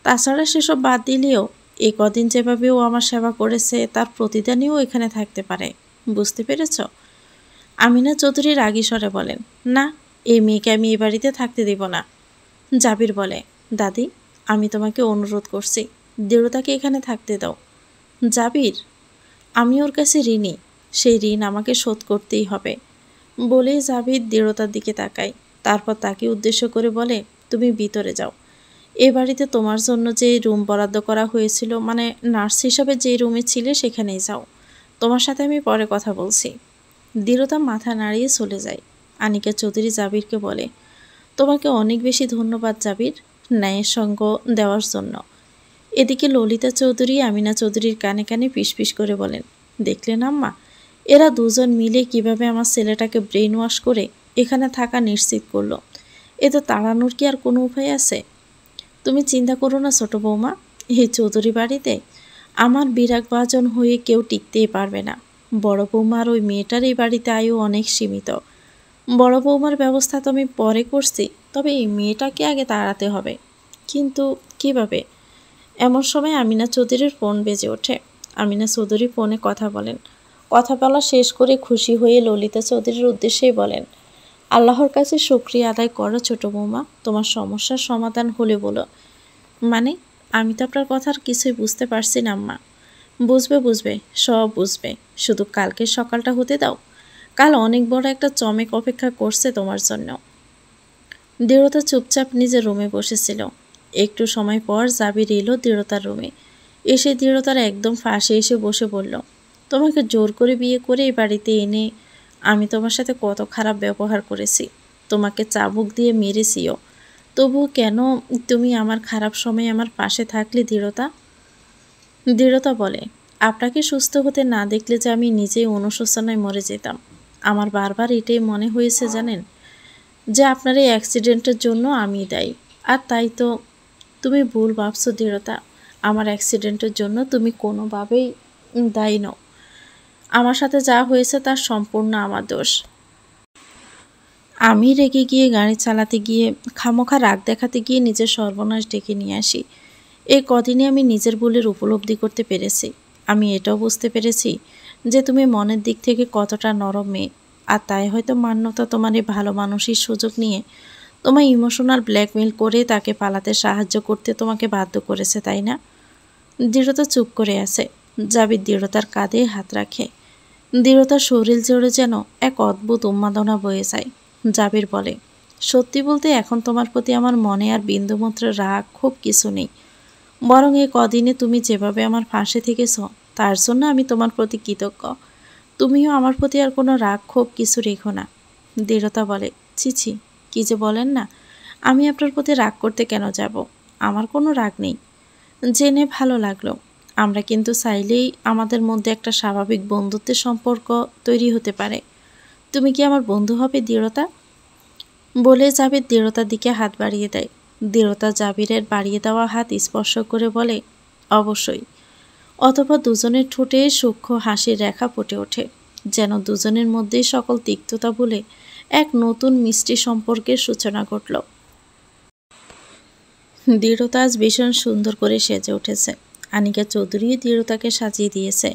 তাছাড়া সেসব বাদ দিলেও এই কদিন যেভাবে ও আমার সেবা করেছে তার প্রতিদানেও এখানে থাকতে পারে, বুঝতে পেরেছ? আমিনা চৌধুরী রাগী স্বরে বলেন, না, এই মেয়েকে আমি এই বাড়িতে থাকতে দেব না। জাবির বলে, দাদি, আমি তোমাকে অনুরোধ করছি, দৃঢ়তাকে এখানে থাকতে দাও। জাবির, আমি ওর কাছে ঋণী, সেই ঋণ আমাকে শোধ করতেই হবে। বলেই জাবির দৃঢ়তার দিকে তাকায়, তারপর তাকে উদ্দেশ্য করে বলে, তুমি ভিতরে যাও। এ বাড়িতে তোমার জন্য যে রুম বরাদ্দ করা হয়েছিল, মানে নার্স হিসাবে যে রুমে ছিলে সেখানেই যাও, তোমার সাথে আমি পরে কথা বলছি। দৃঢ়তা মাথা নাড়িয়ে চলে যায়। আনিকা চৌধুরী জাবিরকে বলে, তোমাকে অনেক বেশি ধন্যবাদ জাবির, ন্যায়ের সঙ্গ দেওয়ার জন্য। এদিকে ললিতা চৌধুরী আমিনা চৌধুরীর কানে কানে পিসপিস করে বলেন, দেখলেন আম্মা, এরা দুজন মিলে কিভাবে আমার ছেলেটাকে ব্রেন ওয়াশ করে এখানে থাকা নিশ্চিত করলো। এ তো তাড়ানোর কি আর কোনো উপায় আছে? তুমি চিন্তা করো না ছোট বৌমা, এই চৌধুরী বাড়িতে আমার বিরাগভাজন হয়ে কেউ টিকতেই পারবে না। বড় বৌমার ওই মেয়েটার এই বাড়িতে আয়ু অনেক সীমিত। বড় বৌমার ব্যবস্থা তো আমি পরে করছি, তবে এই মেয়েটাকে আগে তাড়াতে হবে। কিন্তু কিভাবে? এমন সময় আমিনা চৌধুরীর ফোন বেজে ওঠে। আমিনা চৌধুরী ফোনে কথা বলেন। কথা বলা শেষ করে খুশি হয়ে ললিতা চৌধুরীর উদ্দেশ্যেই বলেন, আল্লাহর কাছে শুকরিয়া আদায় করো ছোট বৌমা, তোমার সমস্যার সমাধান হলে বলো। মানে আমি তো আপনার কথার কিছুই বুঝতে পারছি না আম্মা। বুঝবে বুঝবে, সব বুঝবে, শুধু কালকে সকালটা হতে দাও। কাল অনেক বড় একটা চমেক অপেক্ষা করছে তোমার জন্য। দৃঢ়তা চুপচাপ নিজের রুমে বসেছিল। একটু সময় পর জাবির এলো দৃঢ়তার রুমে। এসে দৃঢ়তার একদম ফাঁসে এসে বসে বলল, তোমাকে জোর করে বিয়ে করে এই বাড়িতে এনে আমি তোমার সাথে কত খারাপ ব্যবহার করেছি, তোমাকে চাবুক দিয়ে মেরেছিও, তবু কেন তুমি আমার খারাপ সময়ে আমার পাশে থাকলে দৃঢ়তা? দৃঢ়তা বলে, আপনাকে সুস্থ হতে না দেখলে যে আমি নিজেই অনুশোচনায় মরে যেতাম। আমার বারবার এটাই মনে হয়েছে জানেন, যে আপনার এই অ্যাক্সিডেন্টের জন্য আমি দায়ী। আর তাই তো তুমি ভুল ভাবছো দৃঢ়তা, আমার অ্যাক্সিডেন্টের জন্য তুমি কোনোভাবেই দায়ী নও। আমার সাথে যা হয়েছে তার সম্পূর্ণ আমার দোষ। আমি রেগে গিয়ে গাড়ি চালাতে গিয়ে খামোখা রাগ দেখাতে গিয়ে নিজের সর্বনাশ ডেকে নিয়ে আসি। এই কদিনে আমি নিজের ভুলের উপলব্ধি করতে পেরেছি। আমি এটাও বুঝতে পেরেছি যে তুমি মনের দিক থেকে কতটা নরম মেয়ে, আর তাই হয়তো মান্যতা তোমার এই ভালো মানুষের সুযোগ নিয়ে তোমায় ইমোশনাল ব্ল্যাকমেল করে তাকে পালাতে সাহায্য করতে তোমাকে বাধ্য করেছে, তাই না? দৃঢ়তা চুপ করে আছে। জাবির দৃঢ়তার কাঁধে হাত রাখে। দৃঢ়তার শরীর জুড়ে যেন এক অদ্ভুত উন্মাদনা বয়ে যায়। জাবির বলে, সত্যি বলতে এখন তোমার প্রতি আমার মনে আর বিন্দুমাত্র রাগ খুব কিছু নেই, বরং এই কদিনে তুমি যেভাবে আমার পাশে থেকেছ তার জন্য আমি তোমার প্রতি কৃতজ্ঞ। তুমিও আমার প্রতি আর কোনো রাগ ক্ষোভ কিছু রেখো না। দৃঢ়তা বলে, ছি ছি, কী যে বলেন না। আমি আপনার প্রতি রাগ করতে কেন যাব? আমার কোনো রাগ নেই। জেনে ভালো লাগলো। আমরা কিন্তু চাইলেই আমাদের মধ্যে একটা স্বাভাবিক বন্ধুত্বের সম্পর্ক তৈরি হতে পারে। তুমি কি আমার বন্ধু হবে দৃঢ়তা? বলে জাবির দৃঢ়তার দিকে হাত বাড়িয়ে দেয়। দৃঢ়তা জাবিরের বাড়িয়ে দেওয়া হাত স্পর্শ করে বলে, অবশ্যই। অতঃপর দুজনের ঠোঁটে সূক্ষ্ম হাসির রেখা ফুটে ওঠে, যেন দুজনের মধ্যেই সকল তিক্ততা ভুলে এক নতুন মিষ্টি সম্পর্কের সূচনা ঘটল। দৃঢ়তা আজ ভীষণ সুন্দর করে সেজে উঠেছে। আনিকা চৌধুরী দৃঢ়তাকে সাজিয়ে দিয়েছে।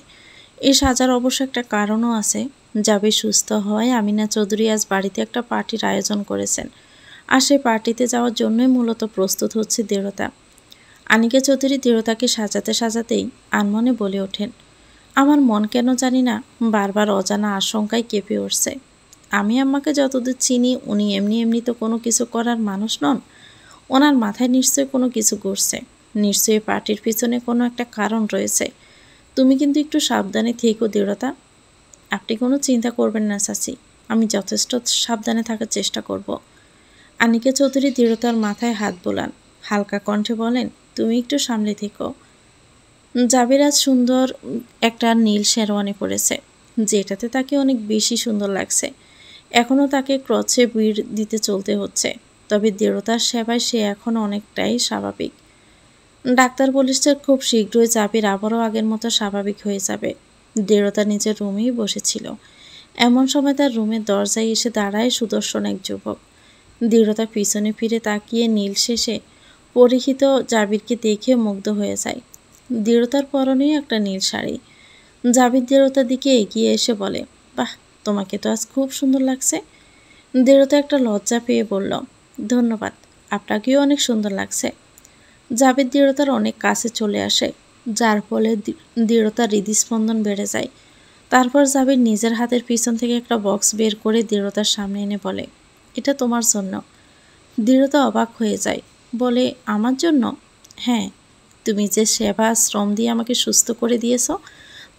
এই সাজার অবশ্য একটা কারণও আছে। জাবির সুস্থ হওয়ায় আমিনা চৌধুরী আজ বাড়িতে একটা পার্টির আয়োজন করেছেন, আর সেই পার্টিতে যাওয়ার জন্যই মূলত প্রস্তুত হচ্ছে দৃঢ়তা। আনিকা চৌধুরী দৃঢ়তাকে সাজাতে সাজাতেই আনমনে বলে ওঠেন, আমার মন কেন জানি না বারবার অজানা আশঙ্কায় কেঁপে উঠছে। আমি আম্মাকে যতদূর চিনি, উনি এমনি এমনি তো কোনো কিছু করার মানুষ নন। ওনার মাথায় নিশ্চয়ই কোনো কিছু ঘুরছে। নিশ্চয়ই পার্টির পিছনে কোনো একটা কারণ রয়েছে। তুমি কিন্তু একটু সাবধানে থেকো দৃঢ়তা। আপনি কোনো চিন্তা করবেন না চাচি, আমি যথেষ্ট সাবধানে থাকার চেষ্টা করব। আনিকা চৌধুরী দৃঢ়তার মাথায় হাত বোলান, হালকা কণ্ঠে বলেন, তুমি একটু সামলে থেকো। জাবির আজ সুন্দর একটা নীল শেরওয়ানি পরেছে, যেটাতে তাকে অনেক বেশি সুন্দর লাগছে। এখনও তাকে ক্রচে ভিড় দিতে চলতে হচ্ছে, তবে দৃঢ়তার সেবায় সে এখন অনেকটাই স্বাভাবিক। ডাক্তার বলেছে খুব শীঘ্রই জাবির আবারও আগের মতো স্বাভাবিক হয়ে যাবে। দৃঢ়তা নিজের রুমেই বসেছিল। এমন সময় তার রুমের দরজায় এসে দাঁড়ায় সুদর্শন এক যুবক। দৃঢ়তা পিছনে ফিরে তাকিয়ে নীল শেষে পরিহিত জাবিরকে দেখে মুগ্ধ হয়ে যায়। দৃঢ়তার পরনেই একটা নীল শাড়ি। জাবির দৃঢ়তার দিকে এগিয়ে এসে বলে, বাহ, তোমাকে তো আজ খুব সুন্দর লাগছে। দৃঢ়তা একটা লজ্জা পেয়ে বলল, ধন্যবাদ, আপনাকেও অনেক সুন্দর লাগছে। জাবির দৃঢ়তার অনেক কাছে চলে আসে, যার ফলে দৃঢ়তার হৃদস্পন্দন বেড়ে যায়। তারপর জাবির নিজের হাতের পিছন থেকে একটা বক্স বের করে দৃঢ়তার সামনে এনে বলে, এটা তোমার জন্য। দৃঢ়তা অবাক হয়ে যায়, বলে, আমার জন্য? হ্যাঁ, তুমি যে সেবা শ্রম দিয়ে আমাকে সুস্থ করে দিয়েছ,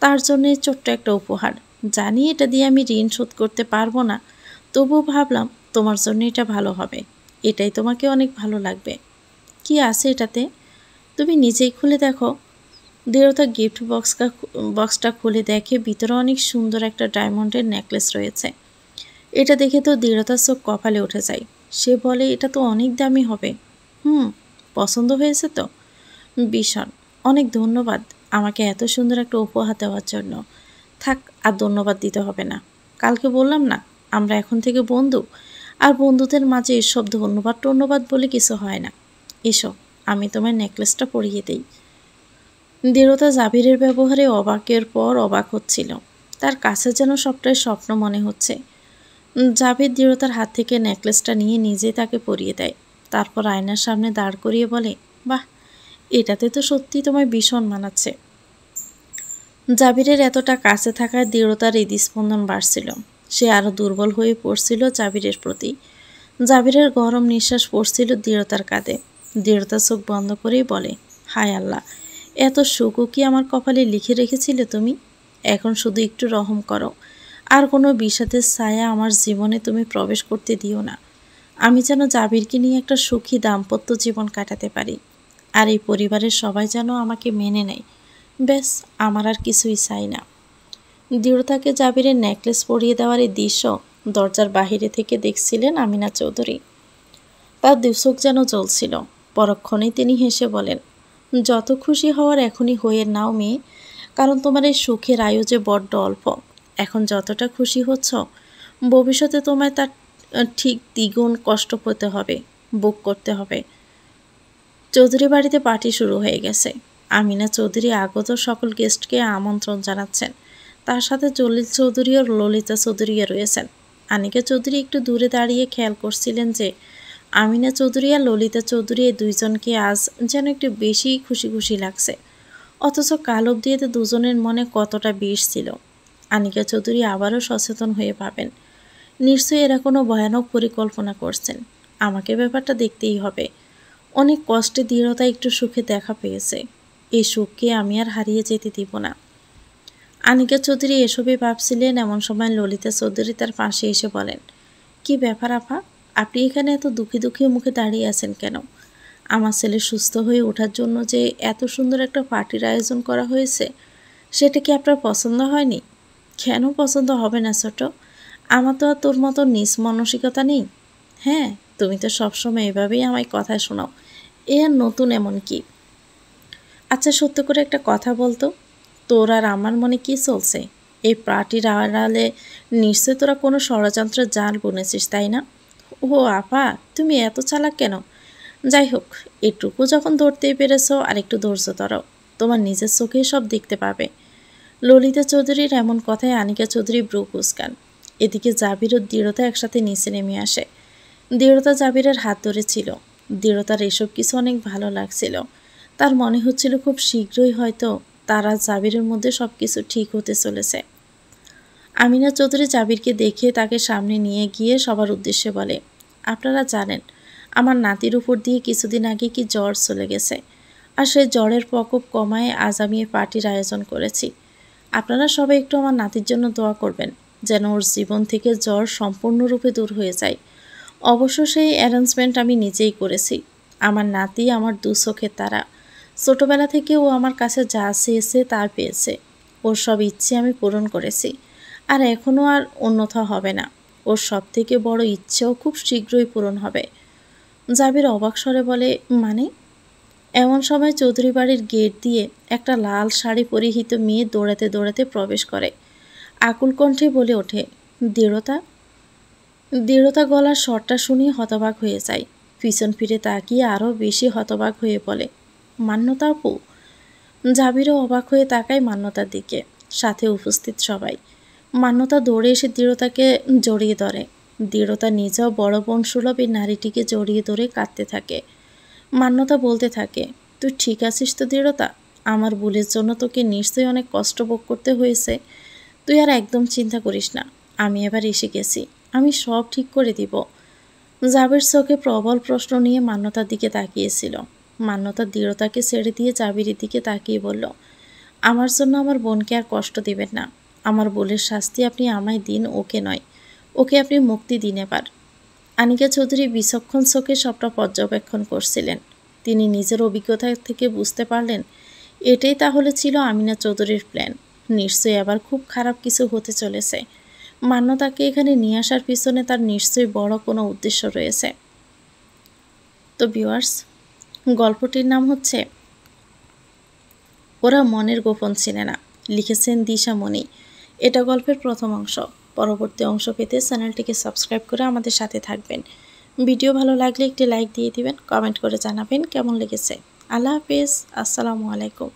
তার জন্য ছোট্ট একটা উপহার। জানি এটা দিয়ে আমি ঋণ শোধ করতে পারবো না, তবুও ভাবলাম তোমার জন্য এটা ভালো হবে। এটাই তোমাকে অনেক ভালো লাগবে। কি আছে এটাতে? তুমি নিজেই খুলে দেখো। দৃঢ়তা গিফট বক্সটা খুলে দেখে ভিতরে অনেক সুন্দর একটা ডায়মন্ডের নেকলেস রয়েছে। এটা দেখে তো দৃঢ়তার চোখ কপালে উঠে যায়। সে বলে, এটা তো অনেক দামি হবে। পছন্দ হয়েছে তো? ভীষণ। অনেক ধন্যবাদ আমাকে এত সুন্দর একটা উপহার দেওয়ার জন্য। থাক, আর ধন্যবাদ দিতে হবে না। কালকে বললাম না, আমরা এখন থেকে বন্ধু, আর বন্ধুদের মাঝে এসব ধন্যবাদ বলে কিছু হয় না। এসো, আমি তোমার নেকলেসটা পরিয়ে দেই। দৃঢ়তা জাবিরের ব্যবহারে অবাকের পর অবাক হচ্ছিল। তার কাছে যেন সবটাই স্বপ্ন মনে হচ্ছে। জাবির দৃঢ়তার হাত থেকে নেকলেসটা নিয়ে নিজে তাকে পরিয়ে দেয়। তারপর আয়নার সামনে দাঁড় করিয়ে বলে, বাহ, এটাতে তো সত্যি তোমায় ভীষণ মানাচ্ছে। জাবিরের এতটা কাছে থাকায় দৃঢ়তার হৃদস্পন্দন বাড়ছিল। সে আরও দুর্বল হয়ে পড়ছিল জাবিরের প্রতি। জাবিরের গরম নিঃশ্বাস পড়ছিল দৃঢ়তার কাঁধে। দৃঢ়তা চোখ বন্ধ করেই বলে, হায় আল্লাহ, এত সুখও কি আমার কপালে লিখে রেখেছিলে তুমি? এখন শুধু একটু রহম করো, আর কোনো বিষাদের ছায়া আমার জীবনে তুমি প্রবেশ করতে দিও না। আমি যেন জাবিরকে নিয়ে একটা সুখী দাম্পত্য জীবন কাটাতে পারি, আর এই পরিবারের সবাই যেন আমাকে মেনে নেয়। ব্যাস, আমার আর কিছুই চাই না। দৃঢ়তাকে জাবিরের নেকলেস পরিয়ে দেওয়ার এই দৃশ্য দরজার বাহিরে থেকে দেখছিলেন আমিনা চৌধুরী। তার দুচোখ যেন জ্বলছিল। পরক্ষণেই তিনি হেসে বলেন, যত খুশি হওয়ার এখনই হয়ে নাও মেয়ে, কারণ তোমার এই সুখের আয়ু যে বড্ড অল্প। এখন যতটা খুশি হচ্ছ, ভবিষ্যতে তোমায় তার ঠিক দ্বিগুণ কষ্ট পেতে হবে, ভোগ করতে হবে। চৌধুরী বাড়িতে পার্টি শুরু হয়ে গেছে। আমিনা চৌধুরী আগত সকল গেস্টকে আমন্ত্রণ জানাচ্ছেন। তার সাথে জলিল চৌধুরী ও ললিতা চৌধুরীও রয়েছেন। আনিকা চৌধুরী একটু দূরে দাঁড়িয়ে খেয়াল করছিলেন যে আমিনা চৌধুরী আর ললিতা চৌধুরী এই দুইজনকে আজ যেন একটু বেশি খুশি খুশি লাগছে। অথচ কাল অবধি এতে দুজনের মনে কতটা বিষ ছিল। আনিকা চৌধুরী আবারও সচেতন হয়ে ভাবেন, নিশ্চয়ই এরা কোনো ভয়ানক পরিকল্পনা করছেন। আমাকে ব্যাপারটা দেখতেই হবে। অনেক কষ্টে দৃঢ়তা একটু সুখে দেখা পেয়েছে। এই সুখকে আমি আর হারিয়ে যেতে দিব না। আনিকা চৌধুরী এসবই ভাবছিলেন। এমন সময় ললিতা চৌধুরী তার পাশে এসে বলেন, কি ব্যাপার আপা, আপনি এখানে এত দুঃখী দুঃখী মুখে দাঁড়িয়ে আছেন কেন? আমার ছেলে সুস্থ হয়ে ওঠার জন্য যে এত সুন্দর একটা পার্টির আয়োজন করা হয়েছে, সেটা কি আপনার পছন্দ হয়নি? কেন পছন্দ হবে না ছোট? আমার তো আর তোর মতো নিজ মানসিকতা নেই। হ্যাঁ, তুমি তো সবসময় এভাবেই আমায় কথা শোনাও। এ আর নতুন এমন কি? আচ্ছা সত্য করে একটা কথা বলতো, তোর আর আমার মনে কি চলছে? এই পার্টির আড়ালে নিশ্চয় তোরা কোনো ষড়যন্ত্রের জাল বুনেছিস, তাই না? ও আপা, তুমি এত চালাক কেন? যাই হোক, এটুকু যখন ধরতেই পেরেছো আর একটু ধৈর্য ধরো, তোমার নিজের চোখেই সব দেখতে পাবে। ললিতা চৌধুরীর এমন কথায় আনিকা চৌধুরী ব্রু কুঁচকান। এদিকে জাবির ও দৃঢ়তা একসাথে নিচে নেমে আসে। দৃঢ়তা জাবিরের হাত ধরেছিল। দৃঢ়তার এসব কিছু অনেক ভালো লাগছিল। তার মনে হচ্ছিল খুব শীঘ্রই হয়তো তার আর জাবিরের মধ্যে সব কিছু ঠিক হতে চলেছে। আমিনা চৌধুরী জাবিরকে দেখে তাকে সামনে নিয়ে গিয়ে সবার উদ্দেশ্যে বলে, আপনারা জানেন আমার নাতির উপর দিয়ে কিছুদিন আগে কি জ্বর চলে গেছে, আর সেই জ্বরের প্রকোপ কমায় আজ আমি এই পার্টির আয়োজন করেছি। আপনারা সবাই একটু আমার নাতির জন্য দোয়া করবেন, যেন ওর জীবন থেকে জ্বর সম্পূর্ণরূপে দূর হয়ে যায়। অবশ্য সেই অ্যারেঞ্জমেন্ট আমি নিজেই করেছি। আমার নাতি আমার দু চোখের তারা। ছোটবেলা থেকে ও আমার কাছে যা চেয়েছে তা পেয়েছে। ওর সব ইচ্ছে আমি পূরণ করেছি, আর এখনও আর অন্যথা হবে না। ওর সব থেকে বড় ইচ্ছেও খুব শীঘ্রই পূরণ হবে। জাবির অবাক স্বরে বলে, মানে? এমন সময় চৌধুরী বাড়ির গেট দিয়ে একটা লাল শাড়ি পরিহিত মেয়ে দৌড়াতে দৌড়াতে প্রবেশ করে। আকুল কণ্ঠে বলে ওঠে, দৃঢ়তা। দৃঢ়তা গলার স্বরটা শুনিয়ে হতবাক হয়ে যায়। পিছন ফিরে তাকিয়ে আরও বেশি হতবাক হয়ে বলে, মান্যতা আপু। জাবিরও অবাক হয়ে তাকায় মান্যতার দিকে, সাথে উপস্থিত সবাই। মান্যতা দৌড়ে এসে দৃঢ়তাকে জড়িয়ে ধরে। দৃঢ়তা নিজেও বড় বোন সুলভ এই নারীটিকে জড়িয়ে ধরে কাঁদতে থাকে। মান্যতা বলতে থাকে, তুই ঠিক আছিস তো দৃঢ়তা? আমার ভুলের জন্য তোকে নিশ্চয়ই অনেক কষ্ট ভোগ করতে হয়েছে। তুই আর একদম চিন্তা করিস না, আমি এবার এসে গেছি, আমি সব ঠিক করে দিব। জাবির চোখে প্রবল প্রশ্ন নিয়ে মান্যতার দিকে তাকিয়েছিল। মান্যতা দৃঢ়তাকে ছেড়ে দিয়ে জাবিরের দিকে তাকিয়ে বলল, আমার জন্য আমার বোনকে আর কষ্ট দিবেন না। আমার ভুলের শাস্তি আপনি আমায় দিন, ওকে নয়। ওকে আপনি মুক্তি দিন এবার। আনিকা চৌধুরী বিচক্ষণ চোখে সবটা পর্যবেক্ষণ করছিলেন। তিনি নিজের অভিজ্ঞতা থেকে বুঝতে পারলেন, এটাই তাহলে ছিল আমিনা চৌধুরীর প্ল্যান। নিশ্চয়ই আবার খুব খারাপ কিছু হতে চলেছে। মান্যতাকে এখানে নিয়ে আসার পিছনে তার নিশ্চয়ই বড় কোনো উদ্দেশ্য রয়েছে। তো ভিউয়ার্স, গল্পটির নাম হচ্ছে ওরা মনের গোপন চিনে না, লিখেছেন দিশামণি। এটা গল্পের প্রথম অংশ। পরবর্তী অংশ পেতে চ্যানেলটিকে সাবস্ক্রাইব করে আমাদের সাথে থাকবেন। ভিডিও ভালো লাগলে একটি লাইক দিয়ে দিবেন, কমেন্ট করে জানাবেন কেমন লেগেছে। আল্লাহ হাফেজ, আসসালামু আলাইকুম।